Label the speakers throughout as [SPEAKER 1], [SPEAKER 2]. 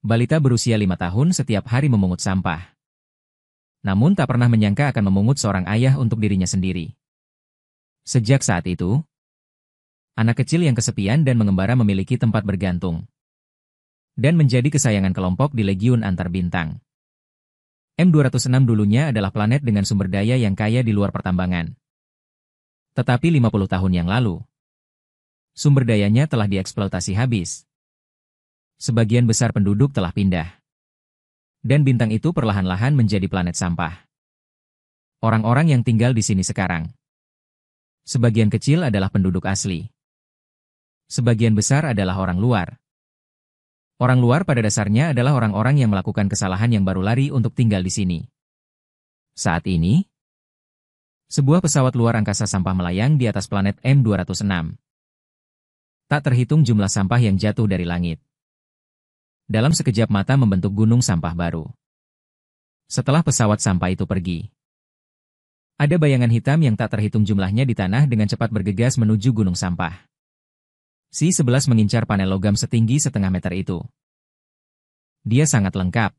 [SPEAKER 1] Balita berusia 5 tahun setiap hari memungut sampah. Namun tak pernah menyangka akan memungut seorang ayah untuk dirinya sendiri. Sejak saat itu, anak kecil yang kesepian dan mengembara memiliki tempat bergantung. Dan menjadi kesayangan kelompok di Legiun Antar Bintang. M206 dulunya adalah planet dengan sumber daya yang kaya di luar pertambangan. Tetapi 50 tahun yang lalu, sumber dayanya telah dieksploitasi habis. Sebagian besar penduduk telah pindah. Dan bintang itu perlahan-lahan menjadi planet sampah. Orang-orang yang tinggal di sini sekarang, sebagian kecil adalah penduduk asli. Sebagian besar adalah orang luar. Orang luar pada dasarnya adalah orang-orang yang melakukan kesalahan yang baru lari untuk tinggal di sini. Saat ini, sebuah pesawat luar angkasa sampah melayang di atas planet M206. Tak terhitung jumlah sampah yang jatuh dari langit. Dalam sekejap mata membentuk gunung sampah baru. Setelah pesawat sampah itu pergi, ada bayangan hitam yang tak terhitung jumlahnya di tanah dengan cepat bergegas menuju gunung sampah. Si-11 mengincar panel logam setinggi setengah meter itu. Dia sangat lengkap.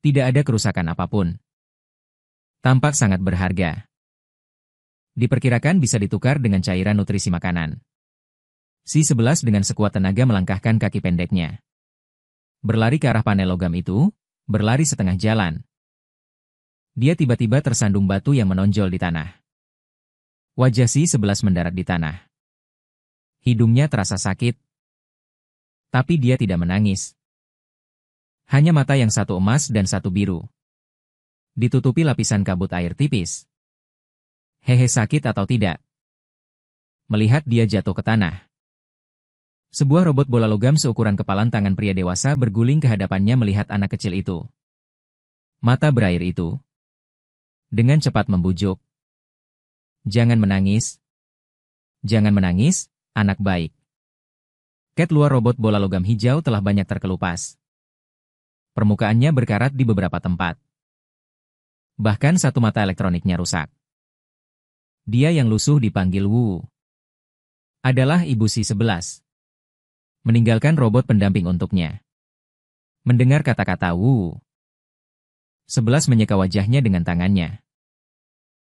[SPEAKER 1] Tidak ada kerusakan apapun. Tampak sangat berharga. Diperkirakan bisa ditukar dengan cairan nutrisi makanan. Si-11 dengan sekuat tenaga melangkahkan kaki pendeknya. Berlari ke arah panel logam itu, berlari setengah jalan. Dia tiba-tiba tersandung batu yang menonjol di tanah. Wajah Si-11 mendarat di tanah. Hidungnya terasa sakit. Tapi dia tidak menangis. Hanya mata yang satu emas dan satu biru. Ditutupi lapisan kabut air tipis. Hehe, sakit atau tidak? Melihat dia jatuh ke tanah. Sebuah robot bola logam seukuran kepalan tangan pria dewasa berguling ke hadapannya melihat anak kecil itu. Mata berair itu dengan cepat membujuk. Jangan menangis. Jangan menangis, anak baik. Cat luar robot bola logam hijau telah banyak terkelupas. Permukaannya berkarat di beberapa tempat. Bahkan satu mata elektroniknya rusak. Dia yang lusuh dipanggil Wu. Adalah ibu Si-11. Meninggalkan robot pendamping untuknya. Mendengar kata-kata Wu, 11 menyeka wajahnya dengan tangannya.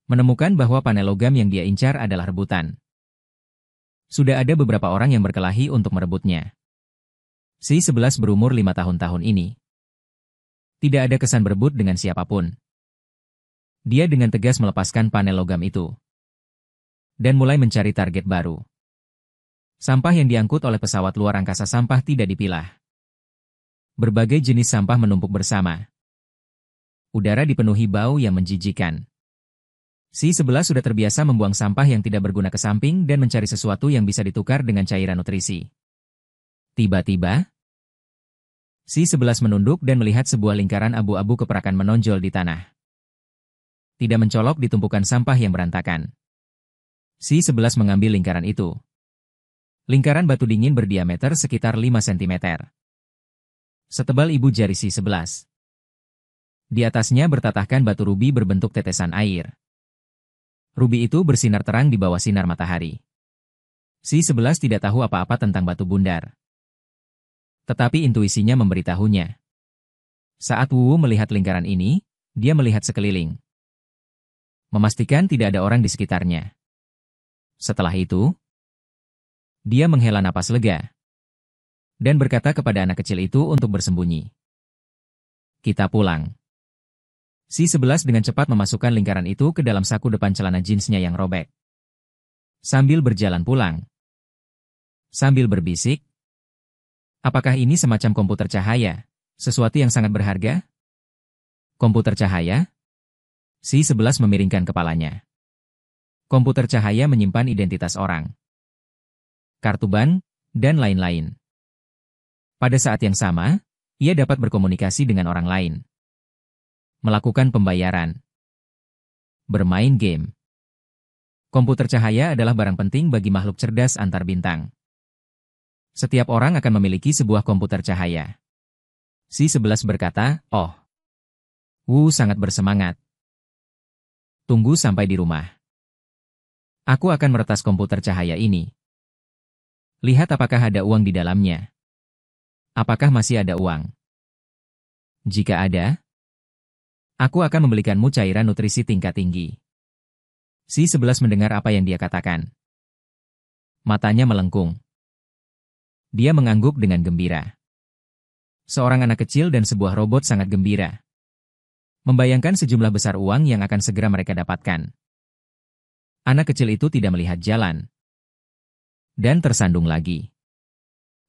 [SPEAKER 1] Menemukan bahwa panel logam yang dia incar adalah rebutan. Sudah ada beberapa orang yang berkelahi untuk merebutnya. Si-11 berumur 5 tahun ini. Tidak ada kesan berebut dengan siapapun. Dia dengan tegas melepaskan panel logam itu. Dan mulai mencari target baru. Sampah yang diangkut oleh pesawat luar angkasa sampah tidak dipilah. Berbagai jenis sampah menumpuk bersama. Udara dipenuhi bau yang menjijikkan. Si-11 sudah terbiasa membuang sampah yang tidak berguna ke samping dan mencari sesuatu yang bisa ditukar dengan cairan nutrisi. Tiba-tiba, Si-11 menunduk dan melihat sebuah lingkaran abu-abu keperakan menonjol di tanah. Tidak mencolok di tumpukan sampah yang berantakan. Si-11 mengambil lingkaran itu. Lingkaran batu dingin berdiameter sekitar 5 cm. Setebal ibu jari Si-11. Di atasnya bertatahkan batu rubi berbentuk tetesan air. Rubi itu bersinar terang di bawah sinar matahari. Si-11 tidak tahu apa-apa tentang batu bundar. Tetapi intuisinya memberitahunya. Saat Wu melihat lingkaran ini, dia melihat sekeliling. Memastikan tidak ada orang di sekitarnya. Setelah itu, dia menghela napas lega. Dan berkata kepada anak kecil itu untuk bersembunyi. Kita pulang. Si-11 dengan cepat memasukkan lingkaran itu ke dalam saku depan celana jeansnya yang robek. Sambil berjalan pulang. Sambil berbisik. Apakah ini semacam komputer cahaya? Sesuatu yang sangat berharga? Komputer cahaya? Si-11 memiringkan kepalanya. Komputer cahaya menyimpan identitas orang, kartu bank, dan lain-lain. Pada saat yang sama, ia dapat berkomunikasi dengan orang lain. Melakukan pembayaran. Bermain game. Komputer cahaya adalah barang penting bagi makhluk cerdas antar bintang. Setiap orang akan memiliki sebuah komputer cahaya. Si-11 berkata, oh. Wu sangat bersemangat. Tunggu sampai di rumah. Aku akan meretas komputer cahaya ini. Lihat apakah ada uang di dalamnya. Apakah masih ada uang? Jika ada, aku akan membelikanmu cairan nutrisi tingkat tinggi. Si 11 mendengar apa yang dia katakan. Matanya melengkung. Dia mengangguk dengan gembira. Seorang anak kecil dan sebuah robot sangat gembira. Membayangkan sejumlah besar uang yang akan segera mereka dapatkan. Anak kecil itu tidak melihat jalan. Dan tersandung lagi.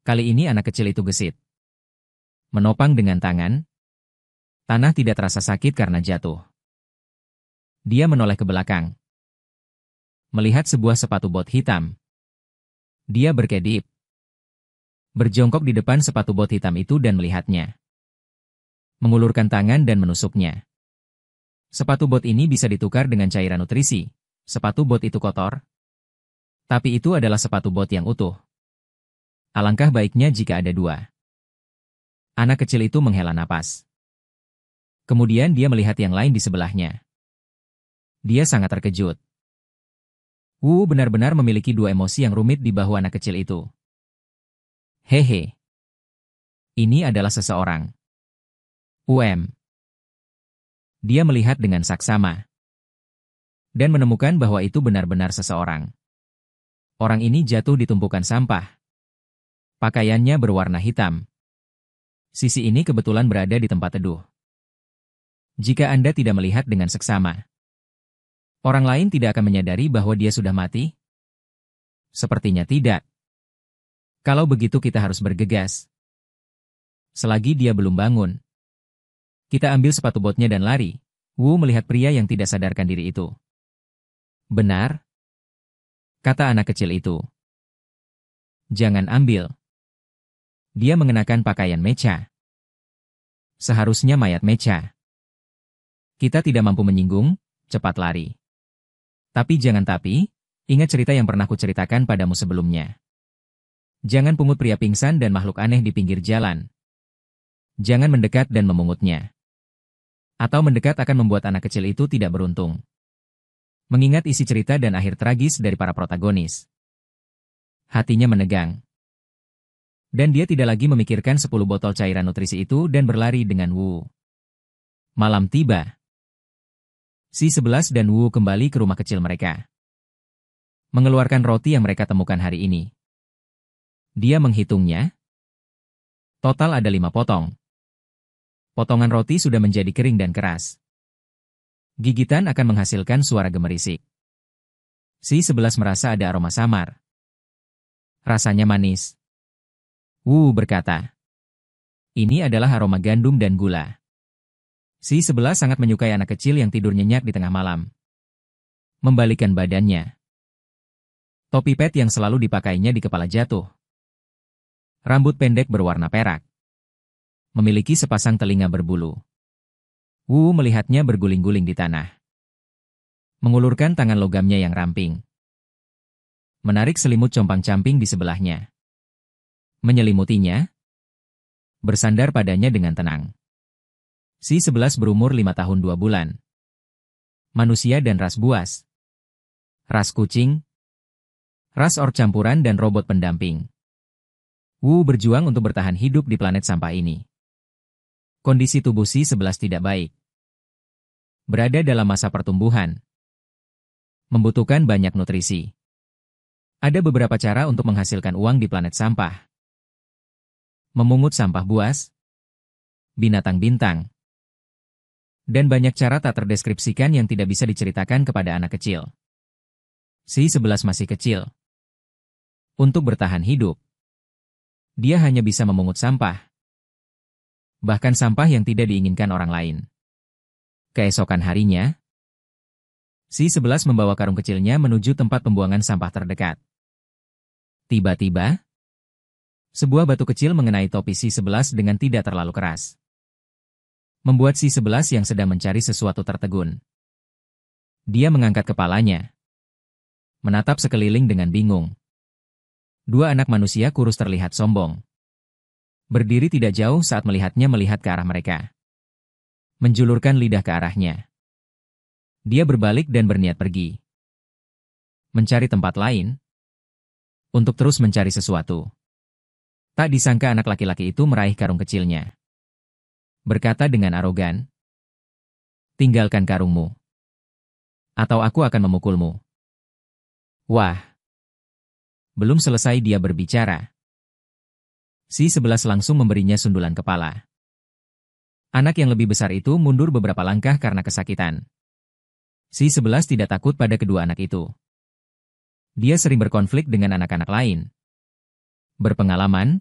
[SPEAKER 1] Kali ini anak kecil itu gesit. Menopang dengan tangan. Tanah tidak terasa sakit karena jatuh. Dia menoleh ke belakang. Melihat sebuah sepatu bot hitam. Dia berkedip. Berjongkok di depan sepatu bot hitam itu dan melihatnya. Mengulurkan tangan dan menusuknya. Sepatu bot ini bisa ditukar dengan cairan nutrisi. Sepatu bot itu kotor. Tapi itu adalah sepatu bot yang utuh. Alangkah baiknya jika ada dua. Anak kecil itu menghela napas. Kemudian dia melihat yang lain di sebelahnya. Dia sangat terkejut. Wu benar-benar memiliki dua emosi yang rumit di bahu anak kecil itu. Hehe. Ini adalah seseorang. Dia melihat dengan saksama. Dan menemukan bahwa itu benar-benar seseorang. Orang ini jatuh di tumpukan sampah. Pakaiannya berwarna hitam. Sisi ini kebetulan berada di tempat teduh. Jika Anda tidak melihat dengan seksama, orang lain tidak akan menyadari bahwa dia sudah mati? Sepertinya tidak. Kalau begitu kita harus bergegas. Selagi dia belum bangun. Kita ambil sepatu botnya dan lari. Wu melihat pria yang tidak sadarkan diri itu. Benar? Kata anak kecil itu. Jangan ambil. Dia mengenakan pakaian mecha. Seharusnya mayat mecha. Kita tidak mampu menyinggung, cepat lari. Tapi, ingat cerita yang pernah kuceritakan padamu sebelumnya. Jangan pungut pria pingsan dan makhluk aneh di pinggir jalan. Jangan mendekat dan memungutnya. Atau mendekat akan membuat anak kecil itu tidak beruntung. Mengingat isi cerita dan akhir tragis dari para protagonis. Hatinya menegang. Dan dia tidak lagi memikirkan 10 botol cairan nutrisi itu dan berlari dengan Wu. Malam tiba. Si 11 dan Wu kembali ke rumah kecil mereka. Mengeluarkan roti yang mereka temukan hari ini. Dia menghitungnya. Total ada 5 potong. Potongan roti sudah menjadi kering dan keras. Gigitan akan menghasilkan suara gemerisik. Si 11 merasa ada aroma samar. Rasanya manis. Wu berkata. Ini adalah aroma gandum dan gula. Si 11 sangat menyukai anak kecil yang tidur nyenyak di tengah malam. Membalikkan badannya. Topi pet yang selalu dipakainya di kepala jatuh. Rambut pendek berwarna perak. Memiliki sepasang telinga berbulu. Wu melihatnya berguling-guling di tanah. Mengulurkan tangan logamnya yang ramping. Menarik selimut compang-camping di sebelahnya. Menyelimutinya. Bersandar padanya dengan tenang. Si 11 berumur 5 tahun 2 bulan. Manusia dan ras buas. Ras kucing. Ras orc campuran dan robot pendamping. Wu berjuang untuk bertahan hidup di planet sampah ini. Kondisi tubuh si 11 tidak baik. Berada dalam masa pertumbuhan. Membutuhkan banyak nutrisi. Ada beberapa cara untuk menghasilkan uang di planet sampah. Memungut sampah buas. Binatang bintang. Dan banyak cara tak terdeskripsikan yang tidak bisa diceritakan kepada anak kecil. Si 11 masih kecil. Untuk bertahan hidup, dia hanya bisa memungut sampah. Bahkan sampah yang tidak diinginkan orang lain. Keesokan harinya, si 11 membawa karung kecilnya menuju tempat pembuangan sampah terdekat. Tiba-tiba, sebuah batu kecil mengenai topi si 11 dengan tidak terlalu keras. Membuat si 11 yang sedang mencari sesuatu tertegun. Dia mengangkat kepalanya. Menatap sekeliling dengan bingung. 2 anak manusia kurus terlihat sombong. Berdiri tidak jauh saat melihatnya melihat ke arah mereka. Menjulurkan lidah ke arahnya. Dia berbalik dan berniat pergi. Mencari tempat lain. Untuk terus mencari sesuatu. Tak disangka anak laki-laki itu meraih karung kecilnya. Berkata dengan arogan, "Tinggalkan karungmu, atau aku akan memukulmu." Wah! Belum selesai dia berbicara, si 11 langsung memberinya sundulan kepala. Anak yang lebih besar itu mundur beberapa langkah karena kesakitan. Si 11 tidak takut pada kedua anak itu. Dia sering berkonflik dengan anak-anak lain. Berpengalaman,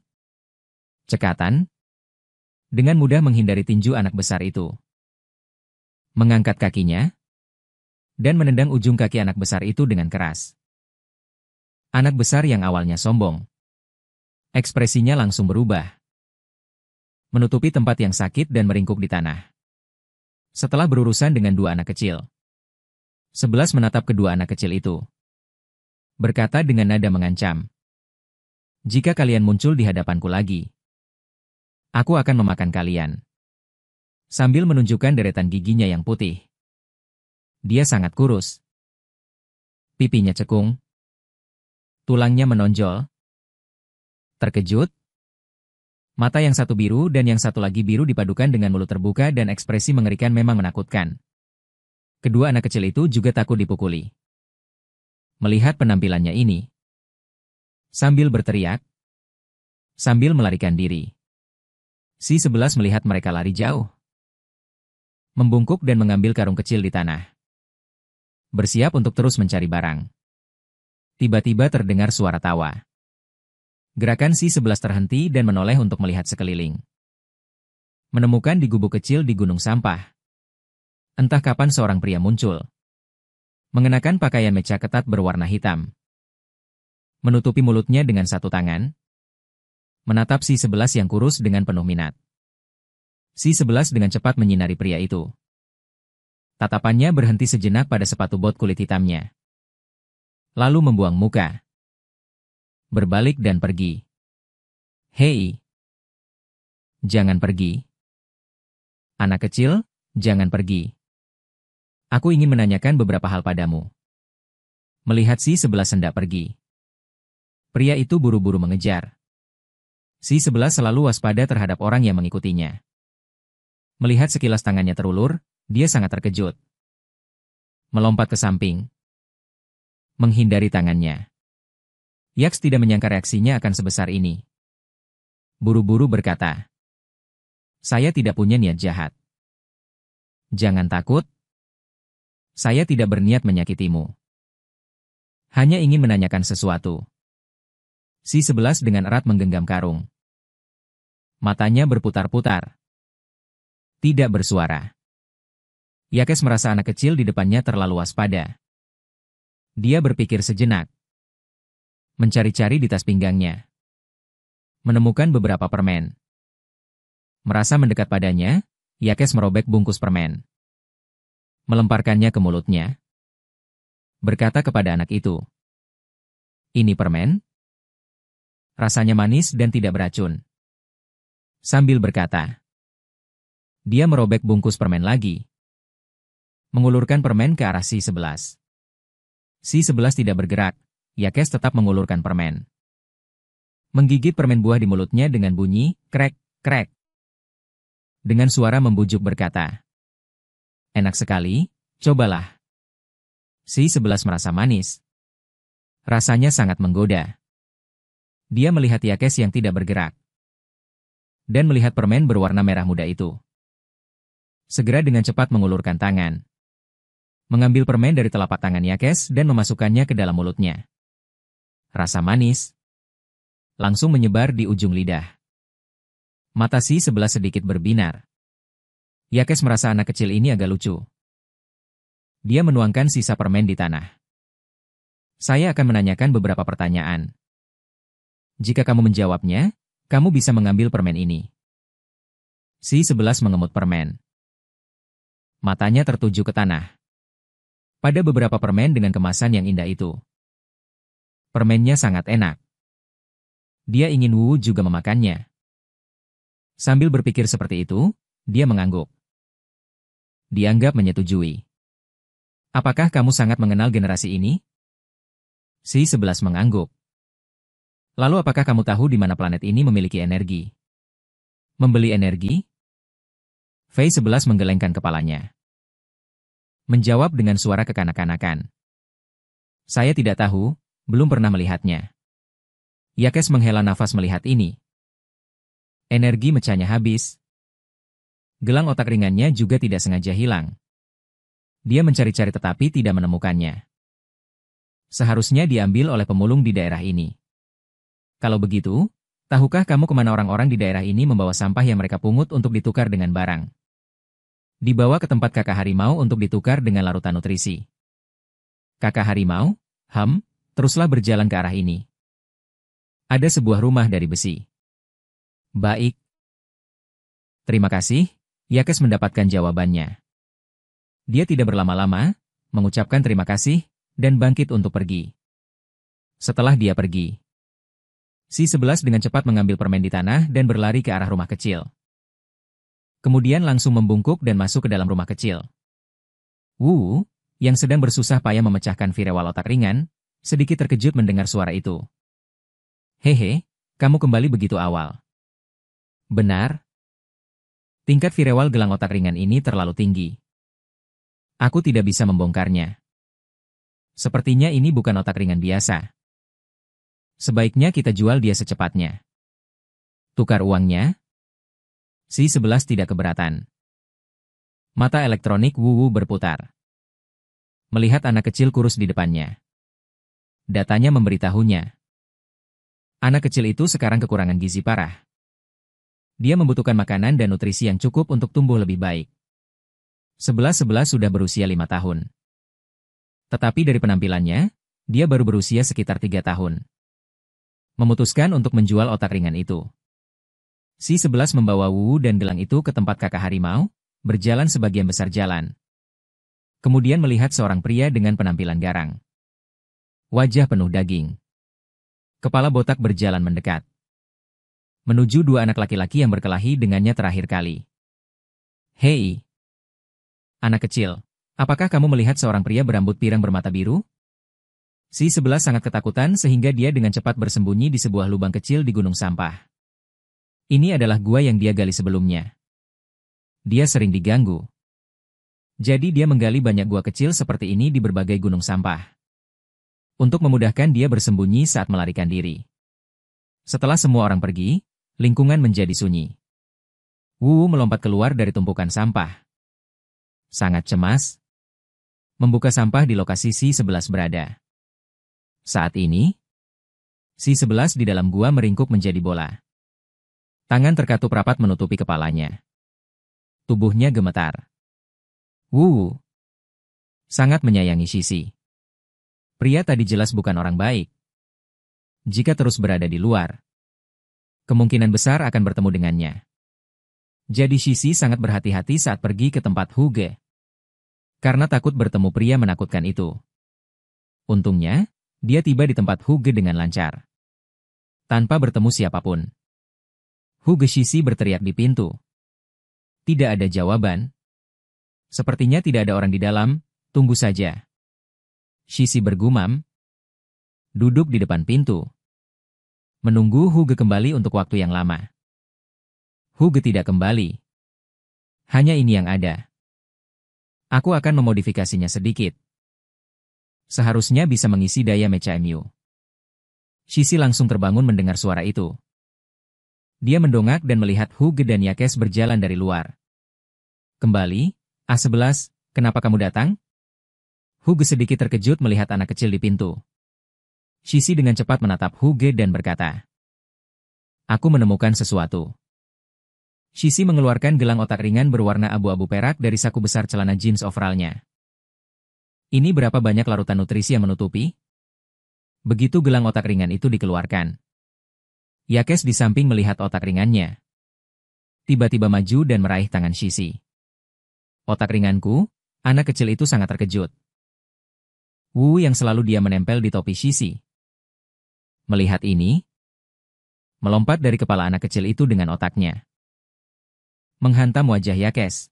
[SPEAKER 1] cekatan, dengan mudah menghindari tinju anak besar itu. Mengangkat kakinya, dan menendang ujung kaki anak besar itu dengan keras. Anak besar yang awalnya sombong, ekspresinya langsung berubah. Menutupi tempat yang sakit dan meringkuk di tanah. Setelah berurusan dengan dua anak kecil, 11 menatap kedua anak kecil itu. Berkata dengan nada mengancam, "Jika kalian muncul di hadapanku lagi, aku akan memakan kalian." Sambil menunjukkan deretan giginya yang putih. Dia sangat kurus. Pipinya cekung. Tulangnya menonjol. Terkejut, mata yang satu biru dan yang satu lagi biru dipadukan dengan mulut terbuka dan ekspresi mengerikan memang menakutkan. Kedua anak kecil itu juga takut dipukuli. Melihat penampilannya ini, sambil berteriak, sambil melarikan diri, si 11 melihat mereka lari jauh. Membungkuk dan mengambil karung kecil di tanah. Bersiap untuk terus mencari barang. Tiba-tiba terdengar suara tawa. Gerakan si 11 terhenti dan menoleh untuk melihat sekeliling. Menemukan di gubuk kecil di gunung sampah. Entah kapan seorang pria muncul. Mengenakan pakaian meca ketat berwarna hitam. Menutupi mulutnya dengan satu tangan. Menatap si 11 yang kurus dengan penuh minat. Si 11 dengan cepat menyinari pria itu. Tatapannya berhenti sejenak pada sepatu bot kulit hitamnya. Lalu membuang muka. Berbalik dan pergi. "Hei! Jangan pergi. Anak kecil, jangan pergi. Aku ingin menanyakan beberapa hal padamu." Melihat si 11 hendak pergi, pria itu buru-buru mengejar. Si 11 selalu waspada terhadap orang yang mengikutinya. Melihat sekilas tangannya terulur, dia sangat terkejut. Melompat ke samping. Menghindari tangannya. Yaks tidak menyangka reaksinya akan sebesar ini. Buru-buru berkata, "Saya tidak punya niat jahat. Jangan takut. Saya tidak berniat menyakitimu. Hanya ingin menanyakan sesuatu." Si 11 dengan erat menggenggam karung. Matanya berputar-putar. Tidak bersuara. Yakes merasa anak kecil di depannya terlalu waspada. Dia berpikir sejenak. Mencari-cari di tas pinggangnya. Menemukan beberapa permen. Merasa mendekat padanya, Yakes merobek bungkus permen. Melemparkannya ke mulutnya. Berkata kepada anak itu, "Ini permen? Rasanya manis dan tidak beracun." Sambil berkata, dia merobek bungkus permen lagi. Mengulurkan permen ke arah si 11. Si 11 tidak bergerak, Yakes tetap mengulurkan permen. Menggigit permen buah di mulutnya dengan bunyi, krek, krek. Dengan suara membujuk berkata, "Enak sekali, cobalah." Si 11 merasa manis. Rasanya sangat menggoda. Dia melihat Yakes yang tidak bergerak. Dan melihat permen berwarna merah muda itu. Segera dengan cepat mengulurkan tangan. Mengambil permen dari telapak tangan Yakes dan memasukkannya ke dalam mulutnya. Rasa manis langsung menyebar di ujung lidah. Mata si 11 sedikit berbinar. Yakes merasa anak kecil ini agak lucu. Dia menuangkan sisa permen di tanah. "Saya akan menanyakan beberapa pertanyaan. Jika kamu menjawabnya, kamu bisa mengambil permen ini." Si 11 mengemut permen. Matanya tertuju ke tanah. Pada beberapa permen dengan kemasan yang indah itu. Permennya sangat enak. Dia ingin Wu juga memakannya. Sambil berpikir seperti itu, dia mengangguk. Dianggap menyetujui. "Apakah kamu sangat mengenal generasi ini?" Si 11 mengangguk. Lalu apakah kamu tahu di mana planet ini memiliki energi? Membeli energi? Fei 11 menggelengkan kepalanya. Menjawab dengan suara kekanak-kanakan. Saya tidak tahu, belum pernah melihatnya. Yakes menghela nafas melihat ini. Energi mecahnya habis. Gelang otak ringannya juga tidak sengaja hilang. Dia mencari-cari tetapi tidak menemukannya. Seharusnya diambil oleh pemulung di daerah ini. Kalau begitu, tahukah kamu kemana orang-orang di daerah ini membawa sampah yang mereka pungut untuk ditukar dengan barang? Dibawa ke tempat kakak harimau untuk ditukar dengan larutan nutrisi. Kakak harimau? Teruslah berjalan ke arah ini. Ada sebuah rumah dari besi. Baik. Terima kasih, Yakes mendapatkan jawabannya. Dia tidak berlama-lama, mengucapkan terima kasih, dan bangkit untuk pergi. Setelah dia pergi, si 11 dengan cepat mengambil permen di tanah dan berlari ke arah rumah kecil. Kemudian langsung membungkuk dan masuk ke dalam rumah kecil. Wu, yang sedang bersusah payah memecahkan firewall otak ringan, sedikit terkejut mendengar suara itu. Hehe, kamu kembali begitu awal. Benar. Tingkat firewall gelang otak ringan ini terlalu tinggi. Aku tidak bisa membongkarnya. Sepertinya ini bukan otak ringan biasa. Sebaiknya kita jual dia secepatnya. Tukar uangnya? Si 11 tidak keberatan. Mata elektronik Wu berputar. Melihat anak kecil kurus di depannya. Datanya memberitahunya. Anak kecil itu sekarang kekurangan gizi parah. Dia membutuhkan makanan dan nutrisi yang cukup untuk tumbuh lebih baik. 11-11 sudah berusia 5 tahun. Tetapi dari penampilannya, dia baru berusia sekitar 3 tahun. Memutuskan untuk menjual otak ringan itu. Si 11 membawa Wu dan gelang itu ke tempat kakak harimau, berjalan sebagian besar jalan. Kemudian melihat seorang pria dengan penampilan garang. Wajah penuh daging. Kepala botak berjalan mendekat. Menuju dua anak laki-laki yang berkelahi dengannya terakhir kali. Hei! Anak kecil, apakah kamu melihat seorang pria berambut pirang bermata biru? Si 11 sangat ketakutan sehingga dia dengan cepat bersembunyi di sebuah lubang kecil di gunung sampah. Ini adalah gua yang dia gali sebelumnya. Dia sering diganggu. Jadi dia menggali banyak gua kecil seperti ini di berbagai gunung sampah. Untuk memudahkan dia bersembunyi saat melarikan diri. Setelah semua orang pergi, lingkungan menjadi sunyi. Wu melompat keluar dari tumpukan sampah. Sangat cemas. Membuka sampah di lokasi si 11 berada. Saat ini, si 11 di dalam gua meringkuk menjadi bola. Tangan terkatup rapat menutupi kepalanya. Tubuhnya gemetar. Wu sangat menyayangi Sisi. Pria tadi jelas bukan orang baik. Jika terus berada di luar, kemungkinan besar akan bertemu dengannya. Jadi Sisi sangat berhati-hati saat pergi ke tempat Huge. Karena takut bertemu pria menakutkan itu. Untungnya, dia tiba di tempat Huge dengan lancar. Tanpa bertemu siapapun. Huge Sisi berteriak di pintu. Tidak ada jawaban. Sepertinya tidak ada orang di dalam, tunggu saja. Sisi bergumam. Duduk di depan pintu. Menunggu Huge kembali untuk waktu yang lama. Huge tidak kembali. Hanya ini yang ada. Aku akan memodifikasinya sedikit. Seharusnya bisa mengisi daya mecha MU. Sisi langsung terbangun mendengar suara itu. Dia mendongak dan melihat Huge dan Yakes berjalan dari luar. Kembali, A11, kenapa kamu datang? Huge sedikit terkejut melihat anak kecil di pintu. Sisi dengan cepat menatap Huge dan berkata, aku menemukan sesuatu. Sisi mengeluarkan gelang otak ringan berwarna abu-abu perak dari saku besar celana jeans overallnya. Ini berapa banyak larutan nutrisi yang menutupi? Begitu gelang otak ringan itu dikeluarkan. Yakes di samping melihat otak ringannya. Tiba-tiba maju dan meraih tangan Sisi. Otak ringanku, anak kecil itu sangat terkejut. Wu yang selalu dia menempel di topi Sisi. Melihat ini, melompat dari kepala anak kecil itu dengan otaknya. Menghantam wajah Yakes.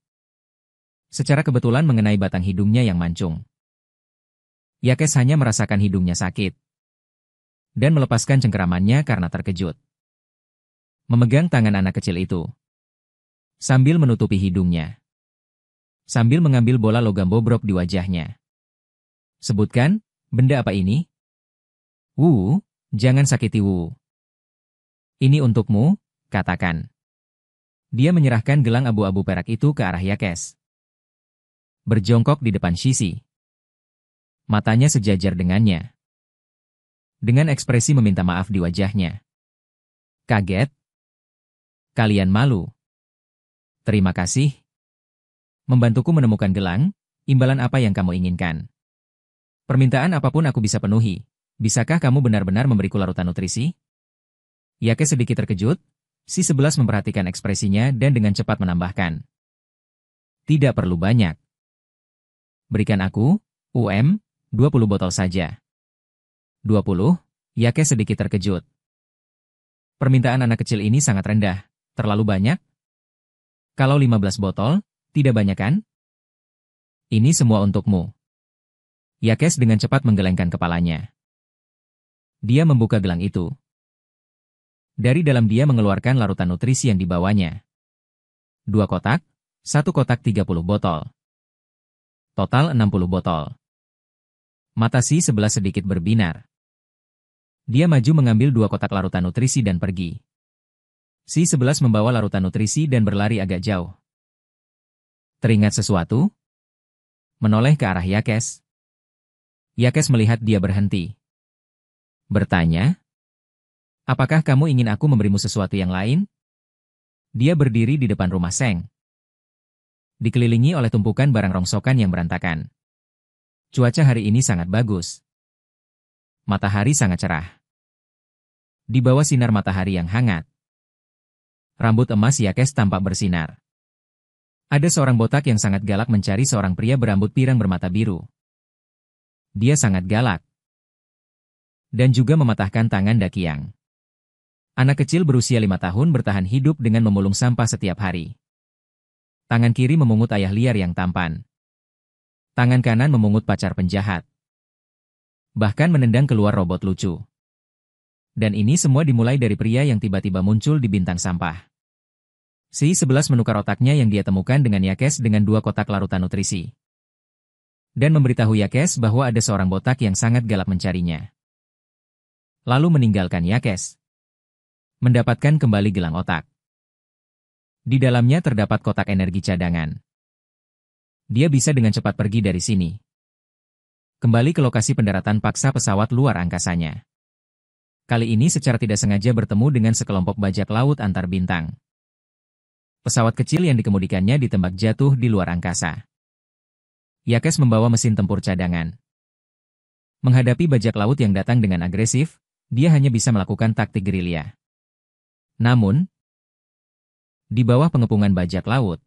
[SPEAKER 1] Secara kebetulan mengenai batang hidungnya yang mancung. Yakes hanya merasakan hidungnya sakit. dan melepaskan cengkeramannya karena terkejut. Memegang tangan anak kecil itu, sambil menutupi hidungnya, sambil mengambil bola logam bobrok di wajahnya. Sebutkan, benda apa ini? Wu, jangan sakiti Wu. Ini untukmu, katakan. Dia menyerahkan gelang abu-abu perak itu ke arah Yakes. Berjongkok di depan Shishi. Matanya sejajar dengannya. Dengan ekspresi meminta maaf di wajahnya. Kaget? Kalian malu. Terima kasih. Membantuku menemukan gelang, imbalan apa yang kamu inginkan. Permintaan apapun aku bisa penuhi. Bisakah kamu benar-benar memberiku larutan nutrisi? Yakes sedikit terkejut, Si-11 memperhatikan ekspresinya dan dengan cepat menambahkan. Tidak perlu banyak. Berikan aku, 20 botol saja. 20? Yakes sedikit terkejut. Permintaan anak kecil ini sangat rendah. Terlalu banyak? Kalau 15 botol, tidak banyak kan? Ini semua untukmu. Yakes dengan cepat menggelengkan kepalanya. Dia membuka gelang itu. Dari dalam dia mengeluarkan larutan nutrisi yang dibawanya. 2 kotak, 1 kotak 30 botol. Total 60 botol. Mata Si-11 sedikit berbinar. Dia maju mengambil 2 kotak larutan nutrisi dan pergi. Si-11 membawa larutan nutrisi dan berlari agak jauh. Teringat sesuatu? Menoleh ke arah Yakes. Yakes melihat dia berhenti. Bertanya, apakah kamu ingin aku memberimu sesuatu yang lain? Dia berdiri di depan rumah Seng. Dikelilingi oleh tumpukan barang rongsokan yang berantakan. Cuaca hari ini sangat bagus. Matahari sangat cerah. Di bawah sinar matahari yang hangat, rambut emas Yakes tampak bersinar. Ada seorang botak yang sangat galak mencari seorang pria berambut pirang bermata biru. Dia sangat galak. Dan juga mematahkan tangan Dakiang. Anak kecil berusia 5 tahun bertahan hidup dengan memulung sampah setiap hari. Tangan kiri memungut ayah liar yang tampan. Tangan kanan memungut pacar penjahat. Bahkan menendang keluar robot lucu. Dan ini semua dimulai dari pria yang tiba-tiba muncul di bintang sampah. Si-11 menukar otaknya yang dia temukan dengan Yakes dengan 2 kotak larutan nutrisi. Dan memberitahu Yakes bahwa ada seorang botak yang sangat galak mencarinya. Lalu meninggalkan Yakes. Mendapatkan kembali gelang otak. Di dalamnya terdapat kotak energi cadangan. Dia bisa dengan cepat pergi dari sini. Kembali ke lokasi pendaratan paksa pesawat luar angkasanya. Kali ini secara tidak sengaja bertemu dengan sekelompok bajak laut antar bintang. Pesawat kecil yang dikemudikannya ditembak jatuh di luar angkasa. Yakes membawa mesin tempur cadangan. Menghadapi bajak laut yang datang dengan agresif, dia hanya bisa melakukan taktik gerilya. Namun, di bawah pengepungan bajak laut,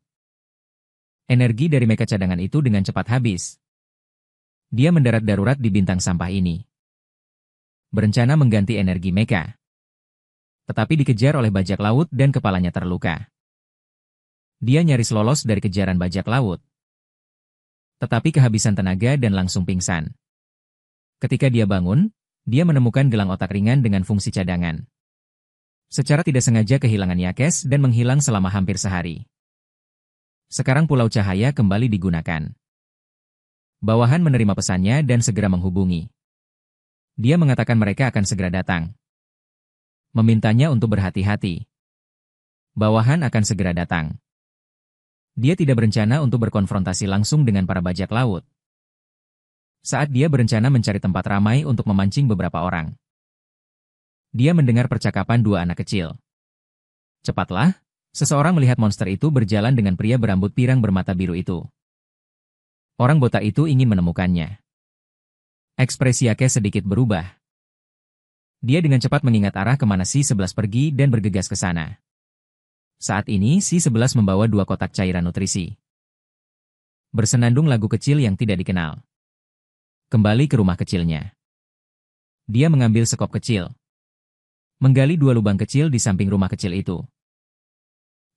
[SPEAKER 1] energi dari meka cadangan itu dengan cepat habis. Dia mendarat darurat di bintang sampah ini. Berencana mengganti energi meka. Tetapi dikejar oleh bajak laut dan kepalanya terluka. Dia nyaris lolos dari kejaran bajak laut. Tetapi kehabisan tenaga dan langsung pingsan. Ketika dia bangun, dia menemukan gelang otak ringan dengan fungsi cadangan. Secara tidak sengaja kehilangan Yakes dan menghilang selama hampir sehari. Sekarang Pulau Cahaya kembali digunakan. Bawahan menerima pesannya dan segera menghubungi. Dia mengatakan mereka akan segera datang. Memintanya untuk berhati-hati. Bawahan akan segera datang. Dia tidak berencana untuk berkonfrontasi langsung dengan para bajak laut. Saat dia berencana mencari tempat ramai untuk memancing beberapa orang. Dia mendengar percakapan 2 anak kecil. Cepatlah, seseorang melihat monster itu berjalan dengan pria berambut pirang bermata biru itu. Orang botak itu ingin menemukannya. Ekspresi Yakes sedikit berubah. Dia dengan cepat mengingat arah kemana Si-11 pergi dan bergegas ke sana. Saat ini Si-11 membawa 2 kotak cairan nutrisi. Bersenandung lagu kecil yang tidak dikenal. Kembali ke rumah kecilnya. Dia mengambil sekop kecil. Menggali 2 lubang kecil di samping rumah kecil itu.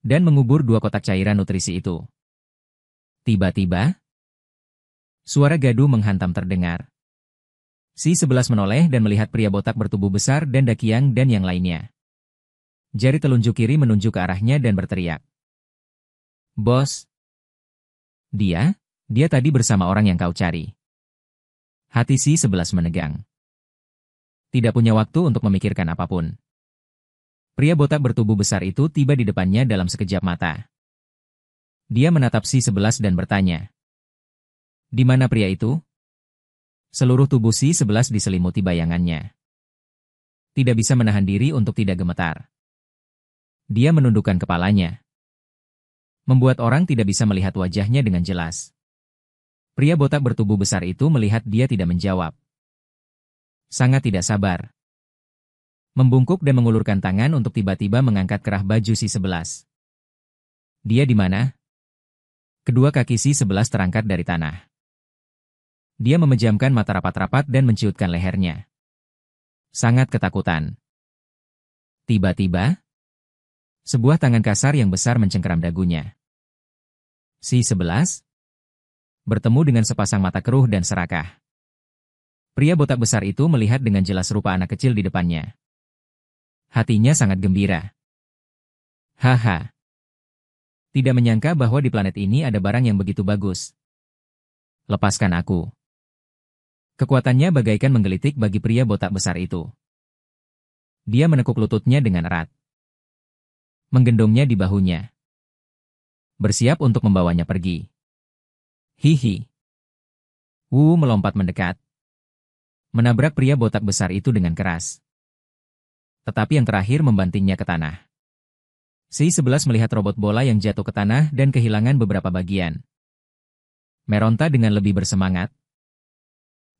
[SPEAKER 1] Dan mengubur 2 kotak cairan nutrisi itu. Tiba-tiba, suara gaduh menghantam terdengar. Si-11 menoleh dan melihat pria botak bertubuh besar dan Dakiang dan yang lainnya. Jari telunjuk kiri menunjuk ke arahnya dan berteriak. Bos! Dia tadi bersama orang yang kau cari. Hati Si-11 menegang. Tidak punya waktu untuk memikirkan apapun. Pria botak bertubuh besar itu tiba di depannya dalam sekejap mata. Dia menatap Si-11 dan bertanya. Di mana pria itu? Seluruh tubuh Si-11 diselimuti bayangannya. Tidak bisa menahan diri untuk tidak gemetar. Dia menundukkan kepalanya. Membuat orang tidak bisa melihat wajahnya dengan jelas. Pria botak bertubuh besar itu melihat dia tidak menjawab. Sangat tidak sabar. Membungkuk dan mengulurkan tangan untuk tiba-tiba mengangkat kerah baju Si-11. Dia di mana? Kedua kaki Si-11 terangkat dari tanah. Dia memejamkan mata rapat-rapat dan menciutkan lehernya. Sangat ketakutan. Tiba-tiba, sebuah tangan kasar yang besar mencengkeram dagunya. Si-11 bertemu dengan sepasang mata keruh dan serakah. Pria botak besar itu melihat dengan jelas rupa anak kecil di depannya. Hatinya sangat gembira. Haha. Tidak menyangka bahwa di planet ini ada barang yang begitu bagus. Lepaskan aku. Kekuatannya bagaikan menggelitik bagi pria botak besar itu. Dia menekuk lututnya dengan erat. Menggendongnya di bahunya. Bersiap untuk membawanya pergi. Hihi. Wu melompat mendekat. Menabrak pria botak besar itu dengan keras. Tetapi yang terakhir membantingnya ke tanah. Si-11 melihat robot bola yang jatuh ke tanah dan kehilangan beberapa bagian. Meronta dengan lebih bersemangat.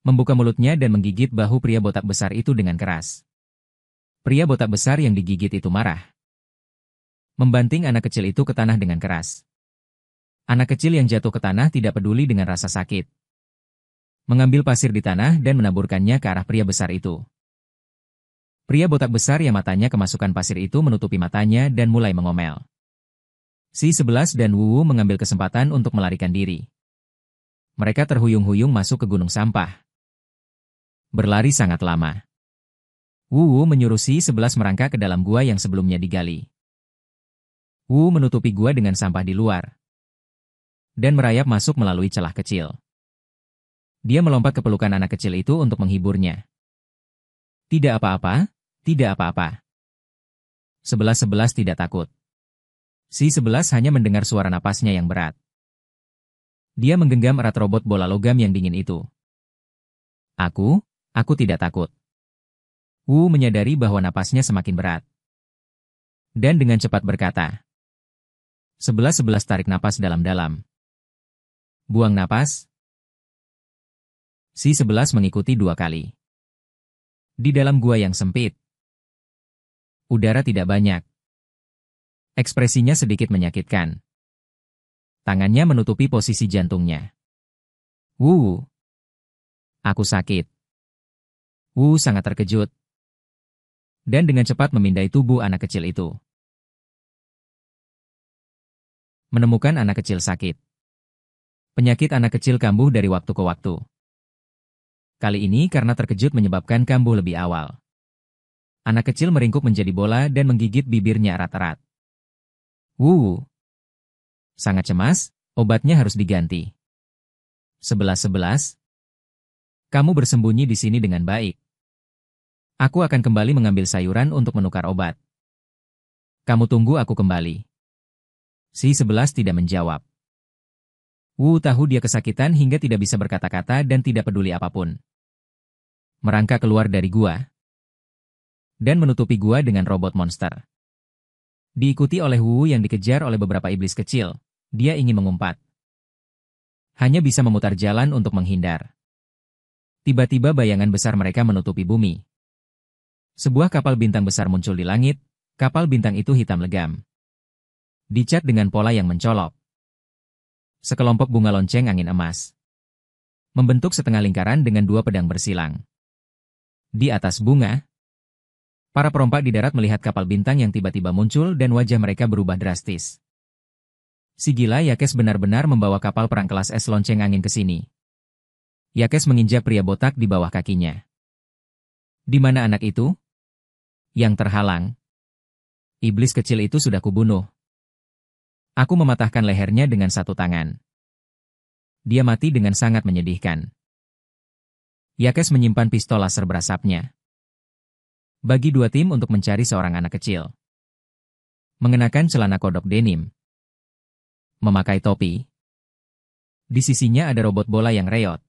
[SPEAKER 1] Membuka mulutnya dan menggigit bahu pria botak besar itu dengan keras. Pria botak besar yang digigit itu marah. Membanting anak kecil itu ke tanah dengan keras. Anak kecil yang jatuh ke tanah tidak peduli dengan rasa sakit. Mengambil pasir di tanah dan menaburkannya ke arah pria besar itu. Pria botak besar yang matanya kemasukan pasir itu menutupi matanya dan mulai mengomel. Si-11 dan Wu mengambil kesempatan untuk melarikan diri. Mereka terhuyung-huyung masuk ke gunung sampah. Berlari sangat lama. Wu menyuruh Si-11 merangkak ke dalam gua yang sebelumnya digali. Wu menutupi gua dengan sampah di luar. Dan merayap masuk melalui celah kecil. Dia melompat ke pelukan anak kecil itu untuk menghiburnya. Tidak apa-apa. Tidak apa-apa. 11-11 tidak takut. Si-11 hanya mendengar suara napasnya yang berat. Dia menggenggam erat robot bola logam yang dingin itu. Aku tidak takut. Wu menyadari bahwa napasnya semakin berat. Dan dengan cepat berkata. 11-11 tarik napas dalam-dalam. Buang napas. Si-11 mengikuti 2 kali. Di dalam gua yang sempit. Udara tidak banyak. Ekspresinya sedikit menyakitkan. Tangannya menutupi posisi jantungnya. Wu. Aku sakit. Wu sangat terkejut. Dan dengan cepat memindai tubuh anak kecil itu. Menemukan anak kecil sakit. Penyakit anak kecil kambuh dari waktu ke waktu. Kali ini karena terkejut menyebabkan kambuh lebih awal. Anak kecil meringkuk menjadi bola dan menggigit bibirnya erat-erat. Wu. Sangat cemas, obatnya harus diganti. 11-11. Kamu bersembunyi di sini dengan baik. Aku akan kembali mengambil sayuran untuk menukar obat. Kamu tunggu aku kembali. Si-11 tidak menjawab. Wu tahu dia kesakitan hingga tidak bisa berkata-kata dan tidak peduli apapun. Merangkak keluar dari gua. Dan menutupi gua dengan robot monster. Diikuti oleh Wu yang dikejar oleh beberapa iblis kecil, dia ingin mengumpat. Hanya bisa memutar jalan untuk menghindar. Tiba-tiba bayangan besar mereka menutupi bumi. Sebuah kapal bintang besar muncul di langit, kapal bintang itu hitam legam. Dicat dengan pola yang mencolok. Sekelompok bunga lonceng angin emas. Membentuk setengah lingkaran dengan 2 pedang bersilang. Di atas bunga, para perompak di darat melihat kapal bintang yang tiba-tiba muncul dan wajah mereka berubah drastis. Si gila Yakes benar-benar membawa kapal perang kelas es lonceng angin ke sini. Yakes menginjak pria botak di bawah kakinya. Di mana anak itu? Yang terhalang. Iblis kecil itu sudah kubunuh. Aku mematahkan lehernya dengan satu tangan. Dia mati dengan sangat menyedihkan. Yakes menyimpan pistol laser berasapnya. Bagi dua tim untuk mencari seorang anak kecil. Mengenakan celana kodok denim. Memakai topi. Di sisinya ada robot bola yang reot.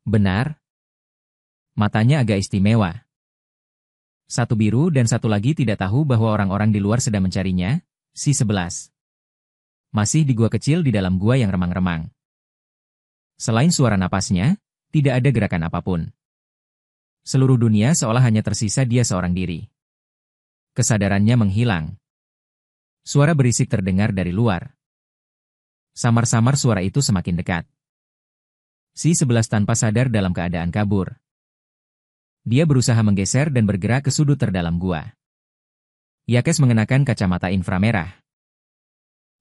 [SPEAKER 1] Benar. Matanya agak istimewa. Satu biru dan satu lagi tidak tahu bahwa orang-orang di luar sedang mencarinya, si 11. Masih di gua kecil di dalam gua yang remang-remang. Selain suara napasnya, tidak ada gerakan apapun. Seluruh dunia seolah hanya tersisa dia seorang diri. Kesadarannya menghilang. Suara berisik terdengar dari luar. Samar-samar suara itu semakin dekat. Si 11 tanpa sadar dalam keadaan kabur. Dia berusaha menggeser dan bergerak ke sudut terdalam gua. Yakes mengenakan kacamata inframerah.